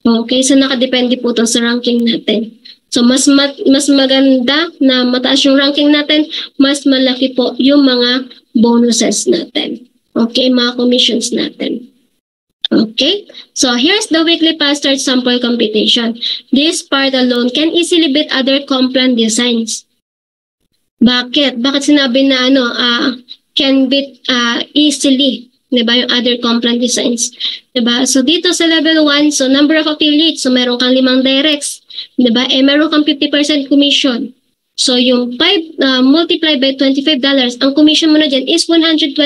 Okay, so nakadepende po to sa ranking natin. So mas maganda na mataas yung ranking natin, mas malaki po yung mga bonuses natin. Okay, mga commissions natin. Okay, so here's the weekly past start sample computation. This part alone can easily beat other comp plan designs. Bakit? Bakit sinabi na can beat easily? Diba? Yung other comp plan designs. Diba? So dito sa level 1, so number of affiliates, so meron kang 5 directs. Diba? Meron kang 50% commission. So yung 5 multiplied by $25, ang commission mo na dyan is $125.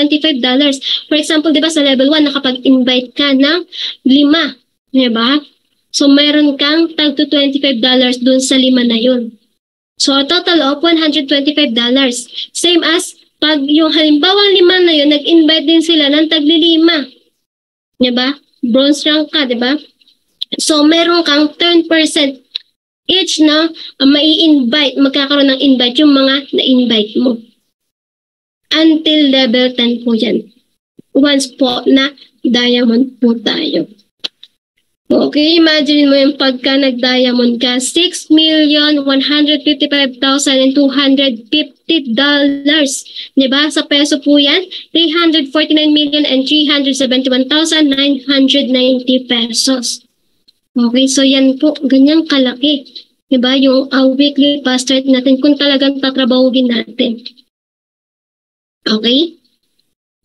For example, diba sa level 1, nakapag-invite ka ng 5. Diba? So meron kang tag to $25 dun sa 5 na yun. So a total of $125. Same as pag yung halimbawa 5 na yun, nag-invite din sila ng tagli 5. Diba? Bronze rank ka, diba? So meron kang 10% each na mai-invite, magkakaroon ng invite yung mga na-invite mo. Until level 10 po yan. Once po na diamond po tayo. Okay, imagine mo yung pagka nag-diamond ka, $6,155,250. Diba? Sa peso po yan, 349,371,990 pesos. Okay, so yan po, ganyang kalaki. Diba? Yung weekly past start natin kung talagang tatrabahuin natin. Okay?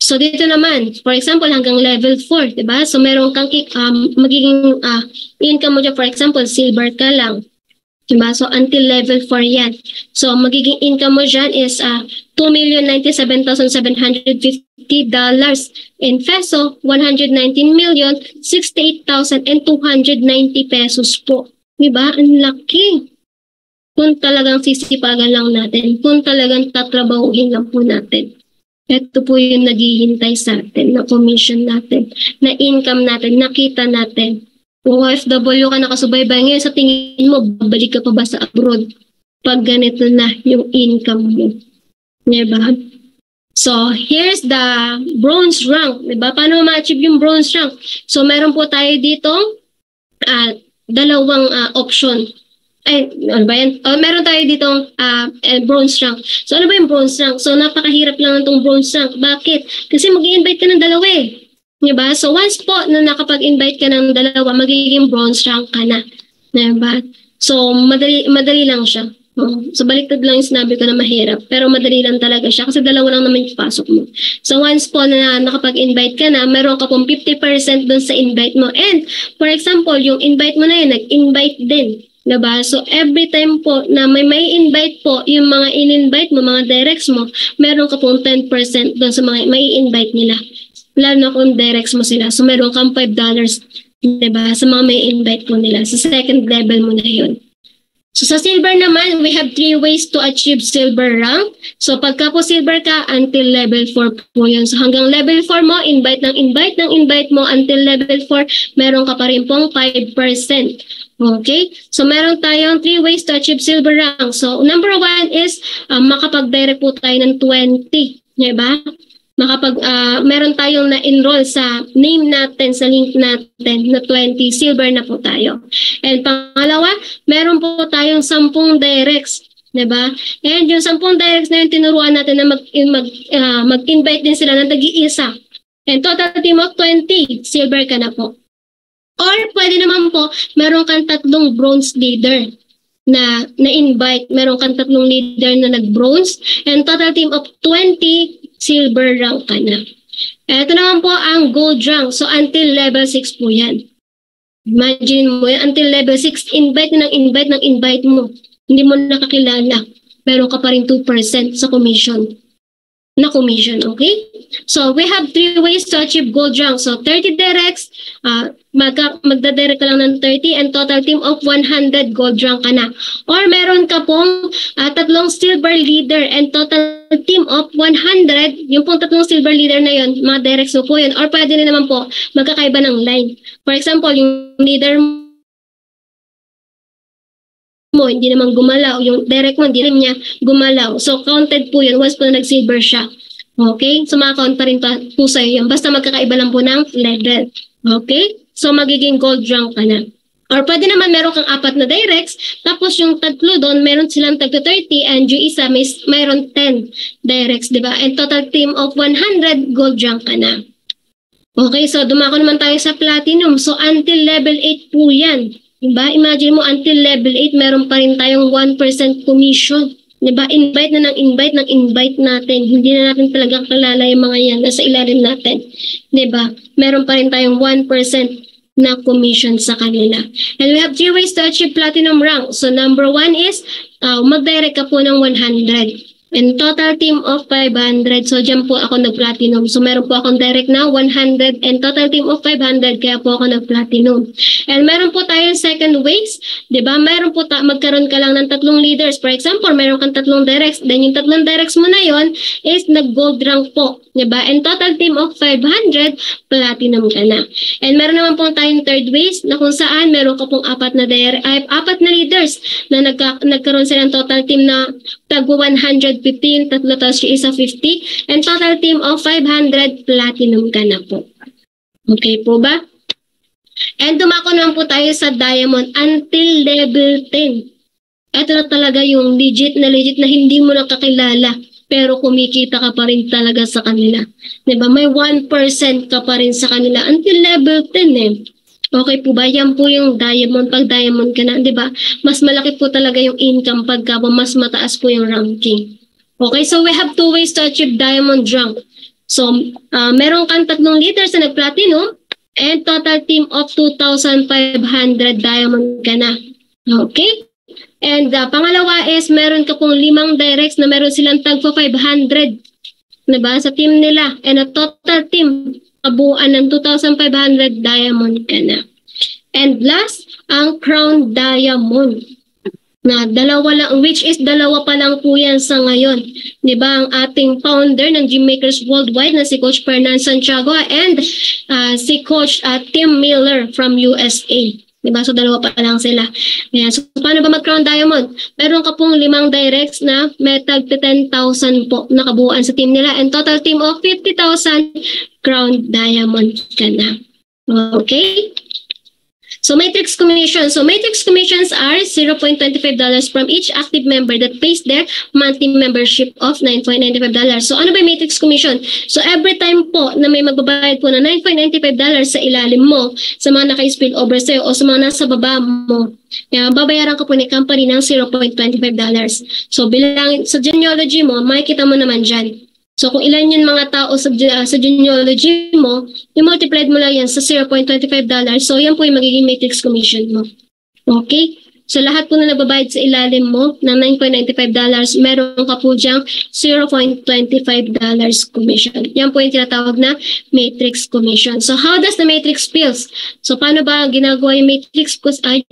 So dito naman, for example, hanggang level 4, diba? So meron kang magiging income mo dyan, for example, silver ka lang. Diba? So until level 4 yan. So magiging income mo dyan is $2,097,750. In peso, 119,068,290 pesos po. Diba? Ang laki. Kung talagang sisipagan lang natin, kung talagang tatrabahuin lang po natin. Ito po yung naghihintay sa atin, na commission natin, na income natin, nakita natin. Kung OFW ka nakasubaybay ngayon, sa tingin mo, babalik ka pa ba sa abroad? Pag ganito na yung income mo. Diba? So, here's the bronze rank. Diba? Paano ma-achieve yung bronze rank? So, meron po tayo dito dalawang option. Ano ba yan? Meron tayo dito bronze rank. So, ano ba yung bronze rank? So, napakahirap lang itong bronze rank. Bakit? Kasi mag-i-invite ka ng dalawa eh. Diba? So, once po na nakapag-invite ka ng dalawa, magiging bronze rank ka na. Diba? So, madali lang siya. So, baliktad lang yung sinabi ko na mahirap. Pero madali lang talaga siya kasi dalawa lang naman yung pasok mo. So, once po na nakapag-invite ka na, meron ka pong 50% dun sa invite mo. And, for example, yung invite mo na yun, nag-invite din. Diba? So, every time po na may invite po, yung mga in-invite mo, mga directs mo, meron ka pong 10% dun sa mga may invite nila. Lalo na kung directs mo sila. So, meron kang $5, diba? Sa mga may invite po nila. Sa second level mo na yun. So, sa silver naman, we have 3 ways to achieve silver rank. So, pagka po silver ka, until level 4 po yun. So, hanggang level 4 mo, invite mo, until level 4, meron ka pa rin pong 5%. Okay? So, meron tayong 3 ways to achieve silver rank. So, number 1 is makapag-direct po tayo ng 20. Diba? Meron tayong na-enroll sa name natin, sa link natin na 20, silver na po tayo. And pangalawa, meron po tayong 10 directs, diba? And yung 10 directs na yung tinuruan natin na mag-invite din sila ng tag-iisa. And total team of 20, silver ka na po. Or pwede naman po, meron kang 3 bronze leader na invite, meron kang 3 leader na nag-bronze, and total team of 20, silver rank ka na. Ito naman po ang gold rank. So, until level 6 po yan. Imagine mo yan, until level 6, invite mo. Hindi mo nakakilala. Meron ka pa rin 2% sa commission. na commission, okay? So, we have 3 ways to achieve gold rank. So, 30 directs, magdadirect ka lang ng 30 and total team of 100 gold rank ka na. Or meron ka pong 3 silver leader and total team of 100, yung pong 3 silver leader na yun, mga directs mo po yun. Or pwede rin naman po, magkakaiba ng line. For example, yung leader mo, hindi naman gumalaw. Yung direct mo, hindi rin niya gumalaw. So, counted po yun once po na nag-silver siya. Okay? So, makakount pa rin po sa'yo yan. Basta magkakaiba lang po ng level. Okay? So, magiging gold rank ka na. Or pwede naman meron kang 4 na directs, tapos yung 3 doon, meron silang tagto 30 and yung isa mayroon 10 directs, di ba? And total team of 100, gold rank ka na. Okay, so dumako naman tayo sa platinum. So, until level 8 po yan. Diba? Imagine mo, until level 8, meron pa rin tayong 1% commission. Diba? Invite na ng invite natin. Hindi na natin talaga kalala yung mga yan nasa ilalim natin. Diba? Meron pa rin tayong 1% na commission sa kanila. And we have 3 ways to achieve platinum rank. So, number 1 is, mag-direct ka po ng 100. And total team of 500. So, dyan po ako nag-platinum. So, meron po akong direct na 100 and total team of 500. Kaya po ako nag-platinum. And meron po tayong second ways. Diba? Meron po magkaroon ka lang ng 3 leaders. For example, meron kang 3 directs. Then, yung 3 directs mo na yon is nag-gold rank po. Diba? And total team of 500, platinum ka na. And meron naman po tayong third ways na kung saan meron ka pong 4 na leaders na nagkaroon sila ng total team na tag 115, 3 tapos yung isa 50, and total team of 500, platinum ka na po. Okay po ba? And dumako naman po tayo sa diamond until level 10. Ito na talaga yung legit na hindi mo nakakilala, pero kumikita ka pa rin talaga sa kanila. Diba? May 1% ka pa rin sa kanila until level 10 eh. Okay po ba? Yan po yung diamond. Pag diamond ka na, di ba? Mas malaki po talaga yung income pagka mas mataas po yung ranking. Okay, so we have 2 ways to achieve diamond rank. So, meron kang 3 leaders na nag-platinum and total team of 2,500 diamond ka na. Okay? And pangalawa is meron ka pong 5 directs na meron silang tag 500. Diba? Sa team nila. And a total team kabuuan ng 2,500 diamond ka na. And last, ang crown diamond. Na dalawa lang, which is dalawa pa lang po yan sa ngayon. Diba? Ang ating founder ng Gym Makers Worldwide na si Coach Fernan Santiago and si Coach Tim Miller from USA. Diba? So, dalawa pa lang sila. Ayan. So, paano ba mag-crown diamond? Meron ka pong 5 directs na may tag 10,000 po nakabuuan sa team nila and total team of 50,000 crown diamond ka na. Okay? So, matrix commission. So, matrix commissions are $0.25 from each active member that pays their monthly membership of $9.95. So, ano ba yung matrix commission? So, every time po na may magbabayad po na $9.95 sa ilalim mo, sa mga naka-spill over sa'yo o sa mga nasa baba mo, babayaran ka po ni company ng $0.25. So, bilang sa genealogy mo, makikita mo naman dyan. So, kung ilan yung mga tao sa genealogy mo, i-multiplied mo lang yan sa $0.25. So, yan po yung magiging matrix commission mo. Okay? So, lahat po na nababayad sa ilalim mo ng $9.95, meron ka po dyang $0.25 commission. Yan po yung tinatawag na matrix commission. So, how does the matrix feels? So, paano ba ginagawa yung matrix?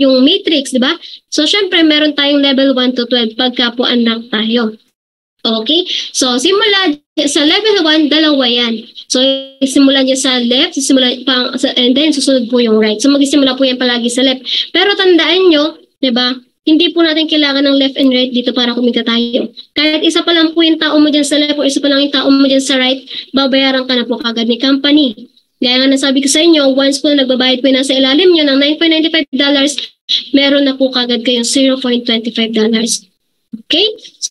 Yung matrix, di ba? So, syempre, meron tayong level 1 to 12 pagka po unrank tayo. Okay? So, simula sa level 1, dalawa yan. So, simulan niya sa left, and then susunod po yung right. So, magsisimula po yan palagi sa left. Pero tandaan nyo, diba, hindi po natin kailangan ng left and right dito para kumita tayo. Kahit isa pa lang po yung tao mo dyan sa left o isa pa lang yung tao mo dyan sa right, babayaran ka na po kagad ni company. Gaya nga nasabi ko sa inyo, once po nagbabayad po yung nasa ilalim nyo ng $9.95, meron na po kagad kayong $0.25. Okay?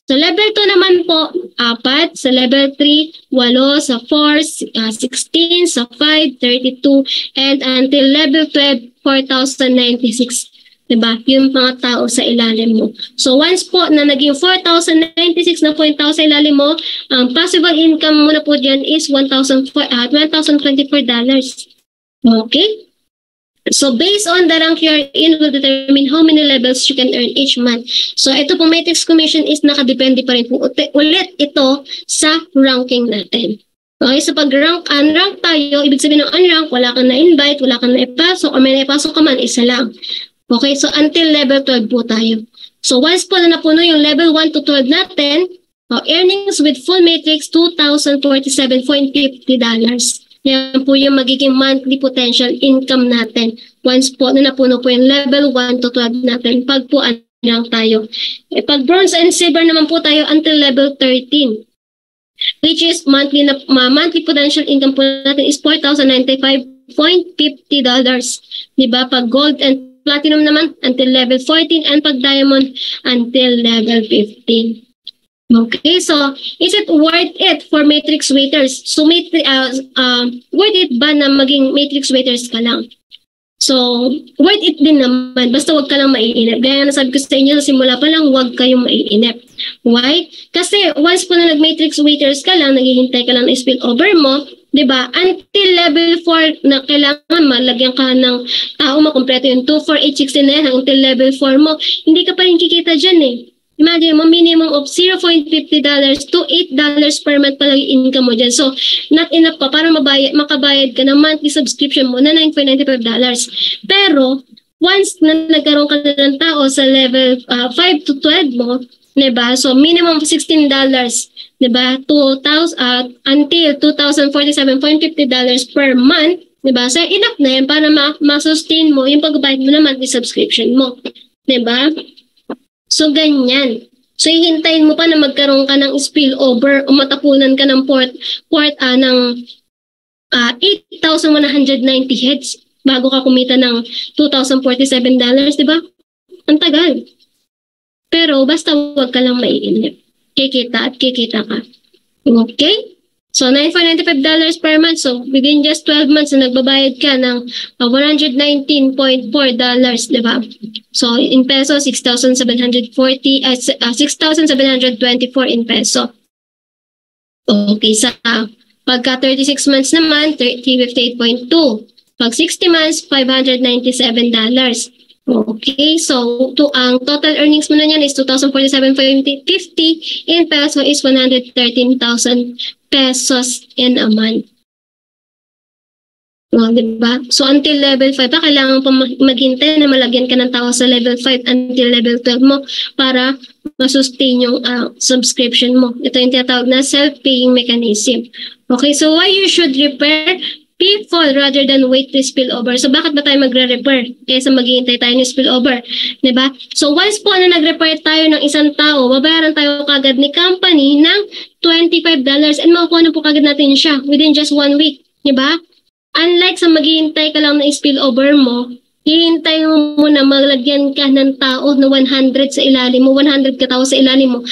So, level 2 naman po, 4. Sa level 3, 8. Sa 4, 16. Sa 5, 32. And until level 12, 4,096. Diba? Yung mga tao sa ilalim mo. So, once po na naging 4,096 na po yung tao sa ilalim mo, ang possible income mo na po dyan is $1,024. Okay? So based on the rank you're in will determine how many levels you can earn each month. So ito po matrix commission is nakadepende pa rin po ulit ito sa ranking natin. Okay, so pag unrank tayo, ibig sabihin ng unrank, wala kang na-invite, wala kang na-ipasok, o may na-ipasok ka man, isa lang. Okay, so until level 12 po tayo. So once po na napuno yung level 1 to 12 natin, earnings with full matrix, $2,047.50. Yan po yung magiging monthly potential income natin. Once po na napuno po yung level 1 to 12 natin, pag po unrank tayo. Pag bronze and silver naman po tayo until level 13. Which is monthly potential income po natin is $4,095.50. Diba? Pag gold and platinum naman until level 14 and pag diamond until level 15. Okay, so is it worth it for matrix waiters? So worth it ba na maging matrix waiters ka lang? So worth it din naman, basta wag ka lang maiinip. Gaya na sabi ko sa inyo, sa simula pa lang, wag kayong maiinip. Why? Kasi once po na nag-matrix waiters ka lang, naghihintay ka lang na spillover mo, diba? Until level 4 na kailangan malagyan ka ng tao, makompleto yung 2, 4, 8, 16 na yan, until level 4 mo, hindi ka pa rin kikita dyan eh. Imagine mo, minimum of $0.50 to $8 per month pa lang yung income mo dyan. So, not enough pa para makabayad ka ng monthly subscription mo na $9.95. Pero, once na nagkaroon ka na ng tao sa level 5 to 12 mo, diba? So, minimum of $16, diba? Until $2,047.50 per month, diba? So, enough na yan para ma-sustain mo yung pagbayad mo ng monthly subscription mo. Diba? So, ganyan. So, hihintayin mo pa na magkaroon ka ng spillover o matapunan ka ng ng 8,190 heads bago ka kumita ng $2,047, di ba? Ang tagal. Pero, basta huwag ka lang maiinip. Kikita at kikita ka. Okay? So, $9.95 per month. So, within just 12 months na nagbabayad ka ng $119.4, di ba? So, in peso, 6,724 in peso. Okay, sa pagka 36 months naman, 358.2. Pag 60 months, $597. Okay, so ang total earnings mo na yan is $2,047.50. In peso is 113,000 pesos in a month. Diba? So until level 5 pa, kailangan pa maghintay na malagyan ka ng tao sa level 5 until level 12 mo para masustain yung subscription mo. Ito yung tinatawag na self-paying mechanism. Okay, so why you should repair people rather than wait to spillover? So bakit ba tayo magre-repair kaysa maghihintay tayo ng spillover? Diba? So once po na nag-repair tayo ng isang tao, babayaran tayo kagad ni company ng $25 and makukuha na po kagad natin siya within just 1 week. Diba? Unlike sa maghihintay ka lang na spillover mo, hihintay mo muna maglagyan ka ng tao na 100 sa ilalim mo, 100 katao sa ilalim mo,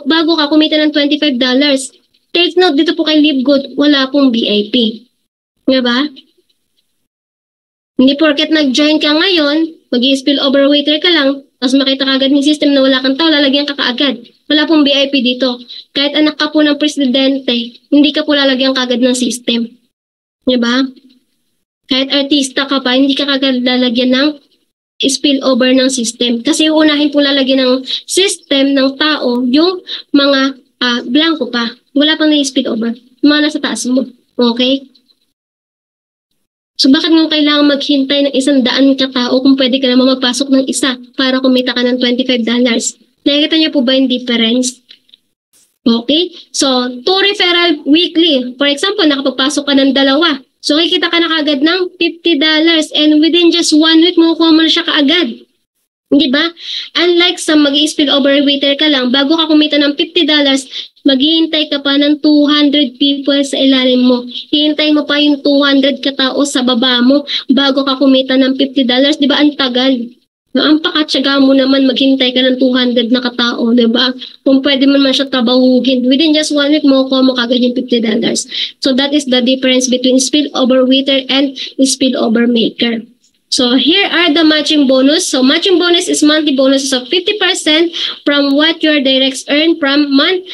bago ka kumita ng $25. Take note dito po kay Live Good, wala pong VIP. Diba? Hindi porket nag-join ka ngayon, mag-i-spillover waiter ka lang, tapos makita ka agad ng system na wala kang tao, lalagyan ka kaagad. Wala pong VIP dito. Kahit anak ka po ng presidente, hindi ka po lalagyan kaagad ng system. Diba? Kahit artista ka pa, hindi ka kagad lalagyan ng spillover ng system. Kasi uunahin po lalagyan ng system ng tao yung mga blanco pa. Wala pang na-spillover. Mga nasa taas mo. Okay? So bakit nga kailangan maghintay ng 100 katao kung pwede ka naman magpasok ng isa para kumita ka ng $25? Nakikita niyo po ba yung difference? Okay? So, 2 referral weekly. For example, nakapagpasok ka ng 2. So, kikita ka na kagad ng $50 and within just 1 week, makukuha mo na siya kaagad. Di ba? Unlike sa mag-spillover waiter ka lang, bago ka kumita ng $50, maghihintay ka pa ng 200 people sa ilalim mo. Hihintay mo pa yung 200 katao sa baba mo bago ka kumita ng $50. Di ba? Ang tagal. Ang pakatsaga mo naman maghintay ka ng 200 na katao, di ba? Kung pwede mo naman siya trabahuhin. Within just 1 week, makukuha mo kagad yung $50. So that is the difference between spillover waiter and spillover maker. So here are the matching bonus. So matching bonus is monthly bonuses of 50% from what your directs earn from month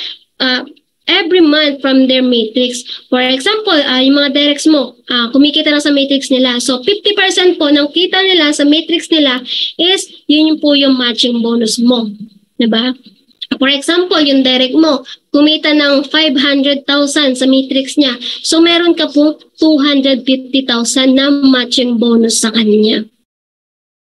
every month from their matrix. For example, yung mga directs mo, kumikita na sa matrix nila. So 50% po ng kita nila sa matrix nila is yun po yung matching bonus mo. Diba? For example, yung direct mo, kumita ng 500,000 sa matrix niya. So meron ka po 250,000 na matching bonus sa kanya.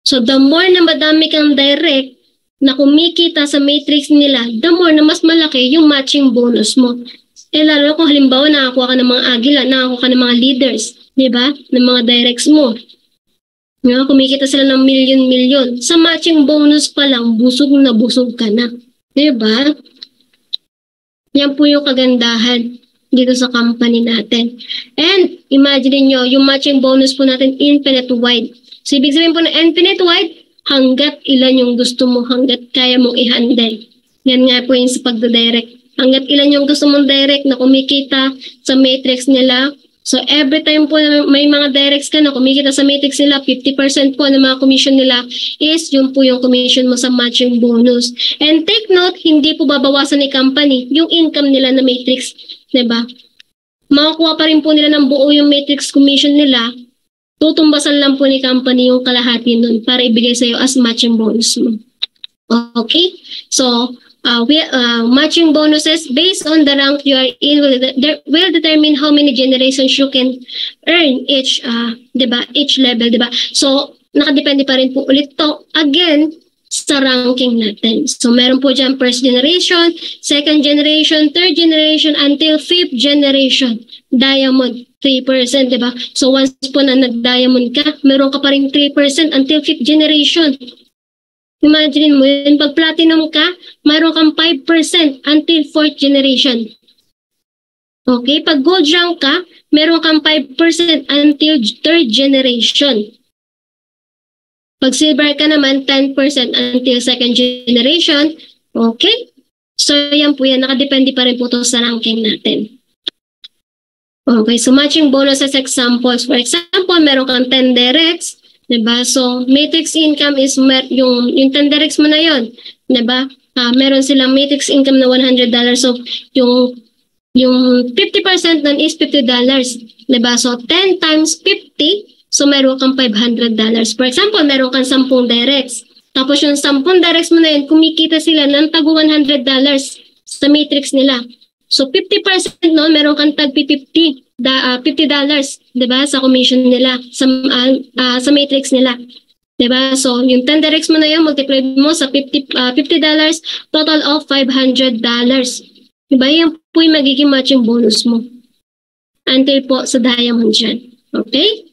So the more na madami kang direct na kumikita sa matrix nila, the more na mas malaki yung matching bonus mo. Lalo kung halimbawa nakakuha ka ng mga agila, nakakuha ka ng mga leaders, di ba? Ng mga directs mo. Kumikita sila ng milyon-milyon. Sa matching bonus pa lang, busog na busog ka na. Diba? Yan po yung kagandahan dito sa company natin. And imagine nyo, yung matching bonus po natin infinite wide. So ibig sabihin po na infinite wide, hanggat ilan yung gusto mo, hanggat kaya mong i-handle. Yan nga po yung sa pagdadirect. Hanggat ilan yung gusto mong direct na kumikita sa matrix nila. So every time po na may mga directs ka na kumikita sa matrix nila, 50% po ng mga commission nila is yun po yung commission mo sa matching bonus. And take note, hindi po babawasan ni company yung income nila na matrix. Diba? Makakuha pa rin po nila ng buo yung matrix commission nila, tutumbasan lang po ni company yung kalahati nun para ibigay sa'yo as matching bonus mo. Okay? So, matching bonuses based on the rank you are in will determine how many generations you can earn each level, diba? So nakadepende pa rin po ulit to again sa ranking natin. So meron po dyan first generation, second generation, third generation until fifth generation. Diamond 3%, diba? So once po na nag-diamond ka, meron ka pa rin 3% until fifth generation. Imagine mo yun, pag platinum ka, mayroon kang 5% until 4th generation. Okay, pag gold rank ka, meron kang 5% until 3rd generation. Pag silver ka naman, 10% until 2nd generation. Okay? So yan po yan, nakadepende pa rin po ito sa ranking natin. Okay, so matching bonuses examples. For example, meron kang 10 directs. Diba? So, matrix income is yung 10 directs mo na yun. Diba? Meron silang matrix income na $100. So, yung 50% nun is $50. Diba? So, 10 times 50, so meron kang $500. For example, meron kang 10 directs. Tapos yung 10 directs mo na yun, kumikita sila ng tag $100 sa matrix nila. So, 50% nun, meron kang tag $50. Diba? Sa commission nila, sa matrix nila. Diba? So, yung 10 directs mo na yun, multiply mo sa $50, total of $500. Diba? Yan po yung magiging matching bonus mo. Until po sa diamond dyan. Okay?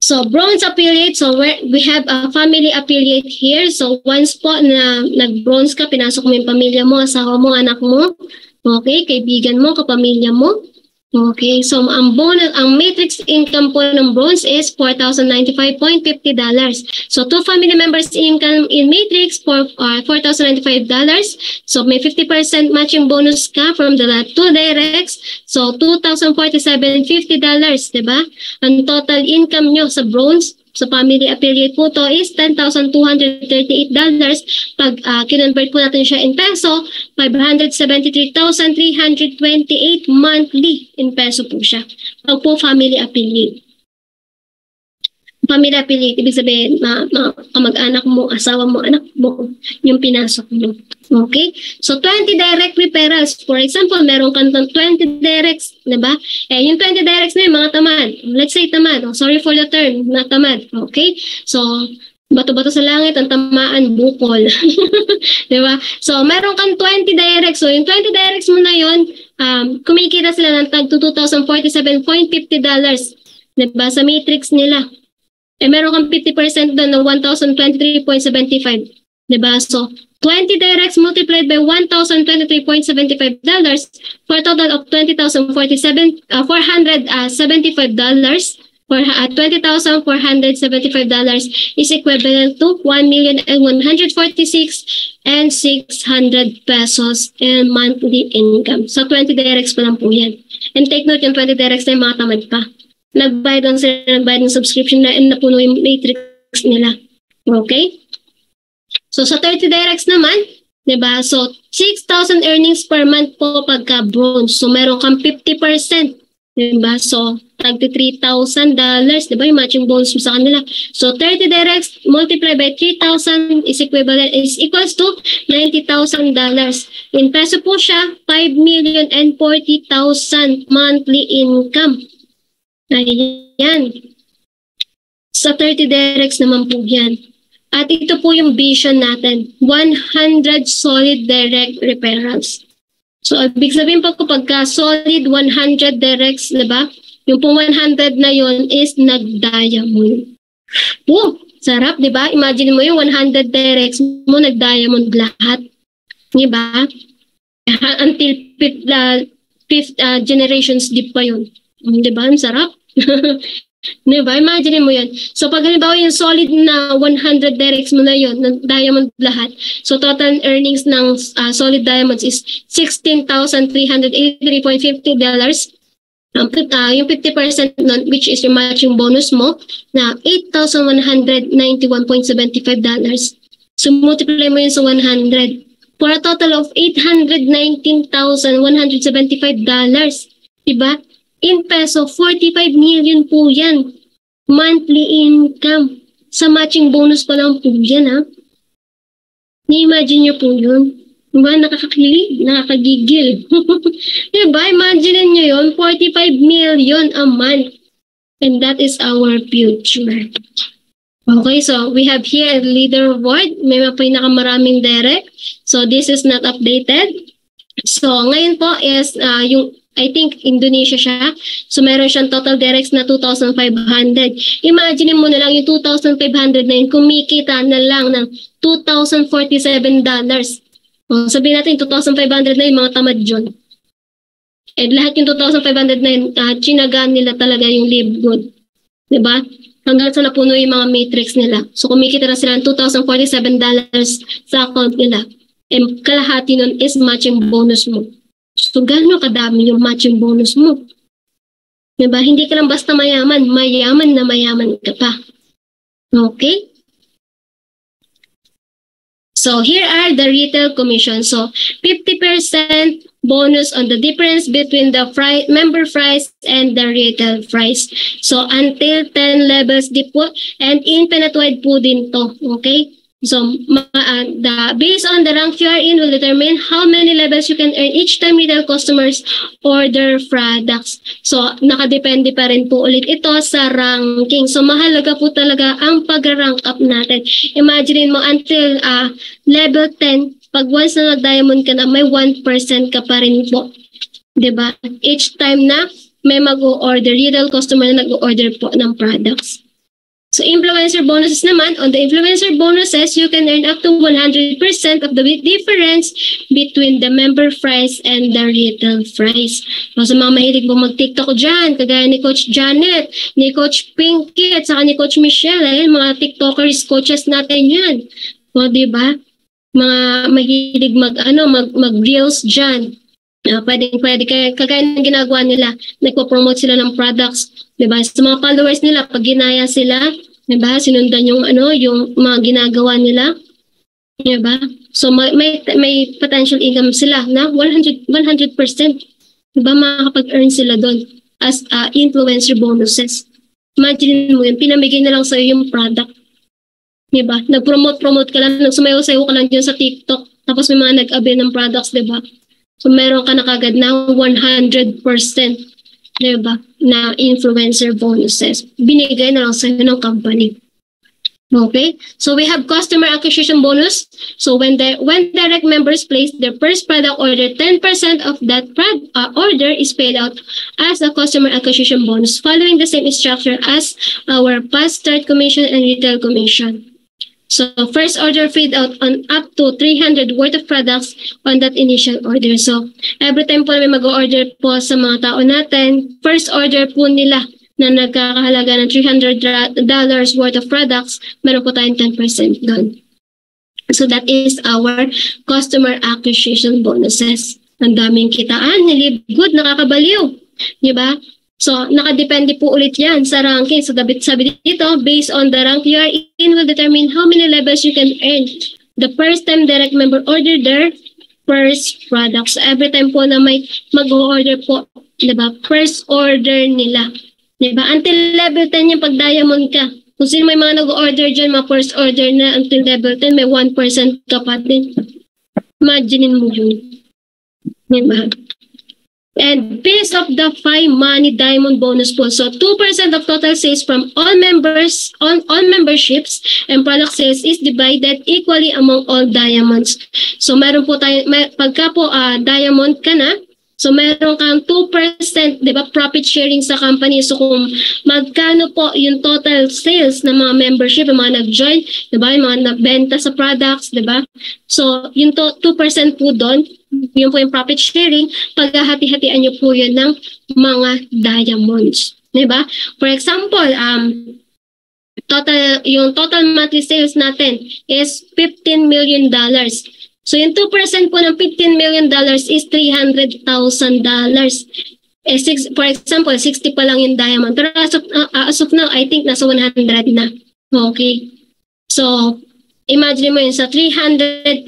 So, bronze affiliate. So, we have a family affiliate here. So, once po na nag-bronze ka, pinasok mo yung pamilya mo, asawa mo, anak mo. Okay? Kaibigan mo, kapamilya mo. Okay, so ang matrix income po ng bronze is $4,095.50. So 2 family members income in matrix for $4,095. So may 50% matching bonus ka from the 2 directs. So $2,047.50, diba? Ang total income nyo sa bronze sa family affiliate po to is $10,238. Pag kinonvert po natin siya in peso, 573,328 monthly in peso po siya. Pag po family affiliate. Family affiliate, ibig sabihin, kamag-anak mo, asawa mo, anak mo, yung pinasok mo. Okay? So, 20 direct referrals. For example, meron kang 20 directs, diba? Yung 20 directs na yung mga tamad. Let's say tamad. Oh, sorry for the term, na tamad. Okay? So, bato-bato sa langit, ang tamaan, bukol. Diba? So, meron kang 20 directs. So, yung 20 directs mo na yun, kumikita sila ng tag to $2,047.50. Diba? Sa matrix nila. Meron kang 50% doon na $1,023.75. Diba? So, 20 directs multiplied by $1,023.75 for a total of $20,475. For $20,475 is equivalent to 1,146,600 pesos in monthly income. So, 20 directs pa lang po yan. And take note, yung 20 directs na yung mga tamad pa. Nagbayad ng subscription na and napuno yung matrix nila. Okay? So, sa 30 directs naman, Diba? So, 6,000 earnings per month po pagka bronze. So, meron kang 50%. Diba? So, tagti $3,000. Diba? Yung matching bonus mo sa kanila. So, 30 directs multiplied by 3,000 is equals to $90,000. In peso po siya, 5,040,000 monthly income. Ayan. Sa 30 directs naman po yan. At ito po yung vision natin, 100 solid direct referrals. So, ibig sabihin po kapag solid 100 directs, diba? Yung pong 100 na yon is nag-diamond. Oh, sarap, diba? Imagine mo yung 100 directs mo, nag-diamond lahat. Diba? Until fifth generations deep pa yun. Diba? Ang sarap. Diba? Imagine mo yun. So, pag halimbawa yung solid na 100 directs mo na yun, diamond lahat. So, total earnings ng solid diamonds is $16,383.50. Yung 50% nun, which is yung matching bonus mo, na $8,191.75. So, multiply mo yun sa 100 for a total of $819,175. Diba? In peso, 45 million po yan. Monthly income. Sa matching bonus pa lang po yan, ha? Ni-imagine nyo po yun. Diba? Nakakakilig, nakakagigil. Diba? Imagine nyo yun, 45 million a month. And that is our future. Okay, so we have here a leaderboard. May mga pinakamaraming direct. So this is not updated. So ngayon po is yung I think Indonesia siya. So meron siyang total directs na 2,500. Imagine mo na lang yung 2,500 na yun, kumikita na lang ng $2,047. Sabihin natin 2,500 na yun, mga tamad yun. And lahat yung 2,500 na yun, chinagaan nila talaga yung live good. Diba? Hanggang sa napuno yung mga matrix nila. So kumikita na sila ng $2,047 sa account nila. And kalahati nun is matching bonus mo. So, gano'n kadami yung matching bonus mo? Diba? Hindi ka lang basta mayaman. Mayaman na mayaman ka pa. Okay? So, here are the retail commission. So, 50% bonus on the difference between the member price and the retail price. So, until 10 levels di po. And infinite wide po din to. Okay? So, based on the rank you are in will determine how many levels you can earn each time retail customers order products. So, nakadepende pa rin po ulit ito sa ranking. So, mahalaga po talaga ang pag-rank up natin. Imagine mo until level 10, pag once na nag-diamond ka na, may 1% ka pa rin po. Diba? Each time na may mag-o-order, retail customer na nag-o-order po ng products. So, influencer bonuses naman, on the influencer bonuses, you can earn up to 100% of the difference between the member price and the retail price. So, sa mga mahilig mo mag-TikTok dyan, kagaya ni Coach Janet, ni Coach Pinky, at saka ni Coach Michelle, ayun, mga TikTokers, coaches natin yan. O, diba? Mga mahilig mag-reels dyan. Pwede, kagaya ng ginagawa nila, nagpo-promote sila ng products, diba? Sa mga followers nila, pag ginaya sila, diba? Sinundan yung mga ginagawa nila, diba? So may potential income sila na 100%, diba? Makakapag-earn sila doon as influencer bonuses. Imagine mo yun, pinamigay na lang sa'yo yung product, diba? Nag-promote ka lang, nagsumayaw-sayaw ka lang dyan sa TikTok, tapos may mga nag-avail ng products, diba? So, meron ka na kagad na 100%, diba, na influencer bonuses. Binigay na lang sa'yo ng company. Okay? So, we have customer acquisition bonus. So, when direct members place their first product order, 10% of that order is paid out as a customer acquisition bonus, following the same structure as our past start commission and retail commission. So, first order paid out on up to 300 worth of products on that initial order. So, every time po may mag-order po sa mga tao natin, first order po nila na nagkakahalaga ng $300 worth of products, meron po tayong 10% doon. So, that is our customer acquisition bonuses. Ang daming kitaan, nilib good, nakakabaliw. Diba? So, nakadepende po ulit yan sa ranking. So, sabi dito, based on the rank you are in will determine how many levels you can earn the first time direct member order their first products. So every time po na may mag-order po, diba, first order nila. Diba? Until level 10 yung pag diamond ka. Kung sino may mga nag-order dyan, mga first order na until level 10, may 1% ka pa din. Imaginein mo yun. Diba? And piece of the 5 money diamond bonus po. So 2% of total sales from all members, all memberships and product sales is divided equally among all diamonds. So meron po tayo, pagka po diamond ka na, so meron kang 2%, di ba, profit sharing sa company. So kung magkano po yung total sales ng mga membership, yung mga nag-join, di ba, yung mga nagbenta sa products, di ba? So yung 2% po doon, yun po yung profit sharing, paghahati-hatian nyo po yun ng mga diamonds. Di ba? For example, yung total monthly sales natin is $15 million. So yung 2% po ng $15 million is $300,000. For example, 60 pa lang yung diamond. Pero as of now, I think nasa 100 na. Okay. So, imagine mo yun, sa $300,000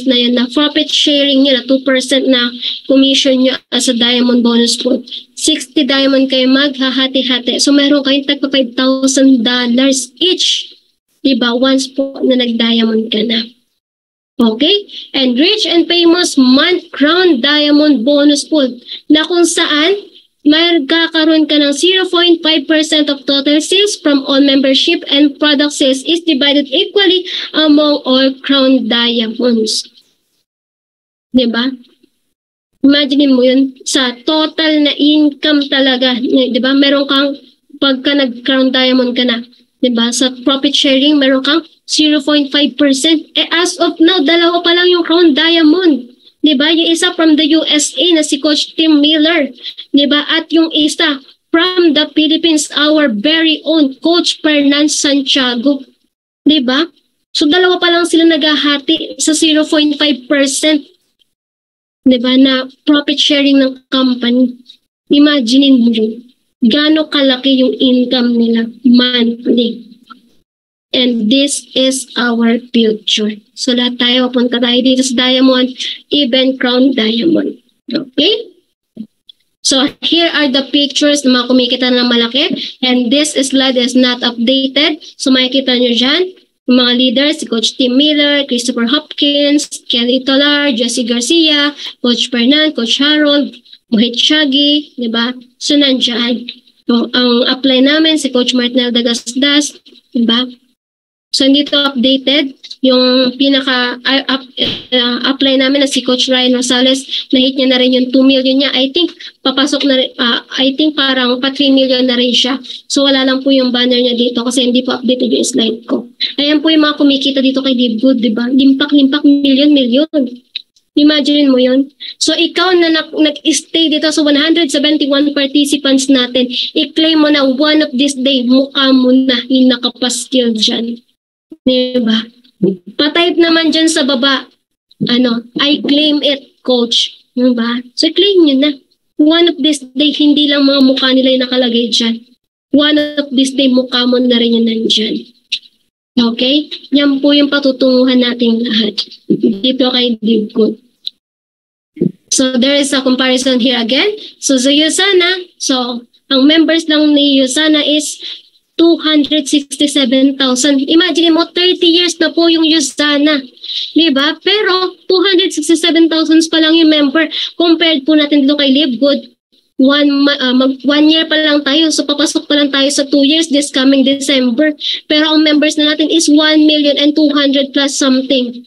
na yun, na profit sharing nyo, na 2% na commission nyo as a diamond bonus po. 60 diamond kayo maghahati-hati. So, meron kayong tagpa $5,000 each. Diba? Once po na nag-diamond ka na. Okay? And rich and famous month crown diamond bonus pool na kung saan magkakaroon ka ng 0.5% of total sales from all membership and product sales is divided equally among all crown diamonds. Diba? Imagine mo yun, sa total na income talaga, diba? Meron kang, pagka nag-crown diamond ka na, diba? Sa profit sharing, meron kang 0.5%. As of now, dalawa pa lang yung crown diamond. Diba? Yung isa from the USA na si Coach Tim Miller. Diba? At yung isa from the Philippines, our very own Coach Fernan Santiago. Diba? So dalawa pa lang sila naghahati sa 0.5%. Diba? Na profit sharing ng company. Imaginein mo yun. Gaano kalaki yung income nila monthly. And this is our future. So lahat tayo, punta tayo dito sa diamond, even crown diamond. Okay? So here are the pictures na mga kumikita ng malaki. And this slide is not updated. So makikita nyo dyan, yung mga leaders, si Coach Tim Miller, Christopher Hopkins, Kelly Tolar, Jessie Garcia, Coach Fernan, Coach Harold, Mohit Shaggy, di ba? So nandyan. So, ang apply namin, si Coach Martinel Dagasdas, di ba? So, hindi to updated. Yung pinaka-apply namin na si Coach Ryan Rosales, na-hit niya na rin yung 2 million niya. I think, papasok na rin, I think parang pa 3 million na rin siya. So, wala lang po yung banner niya dito kasi hindi po updated yung slide ko. Ayan po yung mga kumikita dito kay Dave Good, di ba? Limpak-limpak, million. Imagine mo yun. So, ikaw na nag-stay dito sa 171 participants natin, i-claim mo na one of this day, mukha mo na yung nakapaskil dyan. Diba? Pa-type naman dyan sa baba, I claim it, coach. Diba? So, claim nyo na. One of this day, hindi lang mga mukha nila yung nakalagay dyan. One of this day, mukha mo na rin yung nandyan. Okay? Yan po yung patutunguhan nating lahat. Dito kay Dave Good. So, there is a comparison here again. So, Usana, so, ang members lang ni Usana is 267,000. Imagine mo, 30 years na po yung Usana. Diba? Pero, 267,000 pa lang yung member. Compared po natin dito kay Live Good, 1 year pa lang tayo. So, papasok pa lang tayo sa 2 years this coming December. Pero, ang members na natin is 1,200,000 plus something.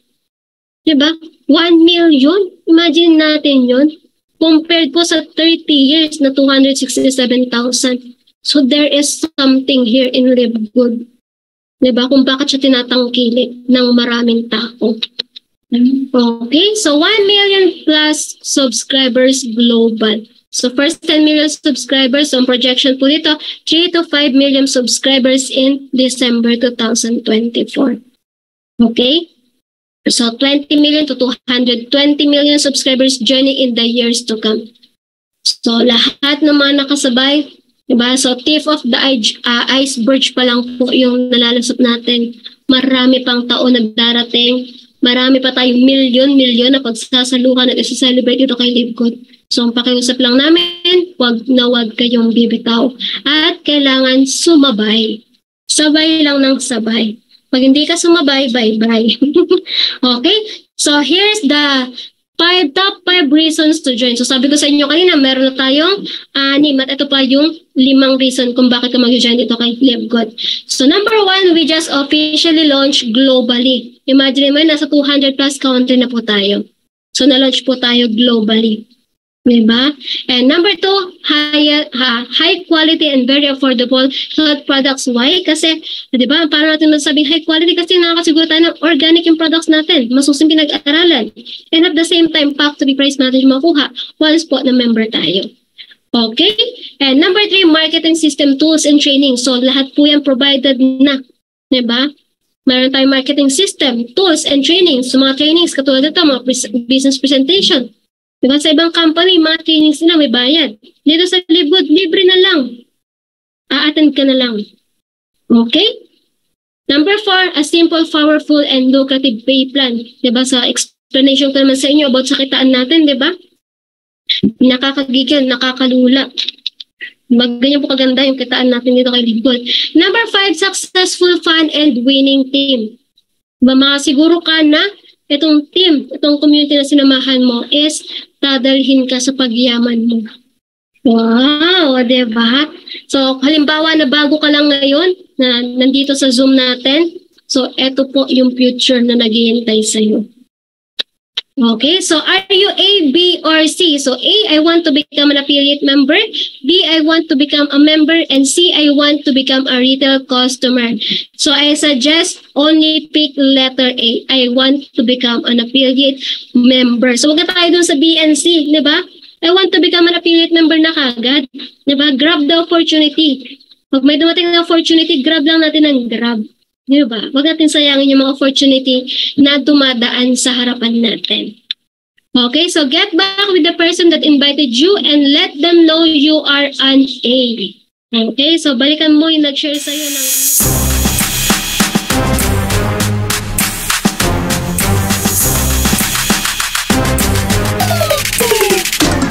Diba? 1 million? Imagine natin yun. Compared po sa 30 years na 267,000. So there is something here in Live Good. Diba? Kung bakit siya tinatangkilik ng maraming tao. Okay, so 1 million plus subscribers global. So first 10 million subscribers, so ang projection po dito, 3 to 5 million subscribers in December 2024. Okay? So 20 million to 220 million subscribers journey in the years to come. So lahat ng mga nakasabay, diba? So tip of the iceberg pa lang po yung nalalasap natin. marami pang taon na darating, marami pa tayong milyon na pagsasaluhan at isa-celebrate dito kay Live Good. So, ang pakiusap lang namin, wag na wag kayong bibitaw. At kailangan sumabay. Sabay lang ng sabay. Pag hindi ka sumabay, bye-bye. Okay? So, here's the top 5 reasons to join. So, sabi ko sa inyo kanina, meron na tayong 6 at ito pa yung 5 reason kung bakit ka mag-join dito kay Live Good. So, number 1, we just officially launched globally. Imagine mo, nasa 200 plus country na po tayo. So, na-launch po tayo globally. Diba? And number 2, high quality and very affordable health products. Why? Kasi, diba, paano natin masabing high quality? Kasi nakakasiguro tayo ng organic yung products natin. Masusing pinag-aralan. And at the same time, factory price natin makuha once po na member tayo. Okay? And number 3, marketing system, tools, and training. So, lahat po yan provided na. Diba? Meron tayong marketing system, tools, and training. So, mga trainings, katulad ito, mga business presentation. Diba sa ibang company, mga trainings nila may bayad. Dito sa Live Good, libre na lang. A-attend ka na lang. Okay? Number 4, a simple, powerful, and lucrative pay plan. Diba sa explanation ko naman sa inyo about sa kitaan natin, diba? Nakakagigil, nakakalula. Ganyan po kaganda yung kitaan natin dito kay Live Good. Number 5, successful, fun, and winning team. Diba, makasiguro ka na itong team, itong community na sinamahan mo is dadalhin ka sa pagyaman mo. Wow, diba? So, halimbawa na bago ka lang ngayon na nandito sa Zoom natin, so eto po yung future na naghihintay sa'yo. Okay, so are you A, B, or C? So A, I want to become an affiliate member. B, I want to become a member. And C, I want to become a retail customer. So I suggest only pick letter A. I want to become an affiliate member. So wag na tayo dun sa B and C, di ba? I want to become an affiliate member na kagad. Di ba? Grab the opportunity. Pag may dumating na opportunity, grab lang natin ang grab. Diba? Huwag natin sayangin yung mga opportunity na dumadaan sa harapan natin. Okay, so get back with the person that invited you and let them know you are an A. Okay, so balikan mo yung nag-share sa'yo ng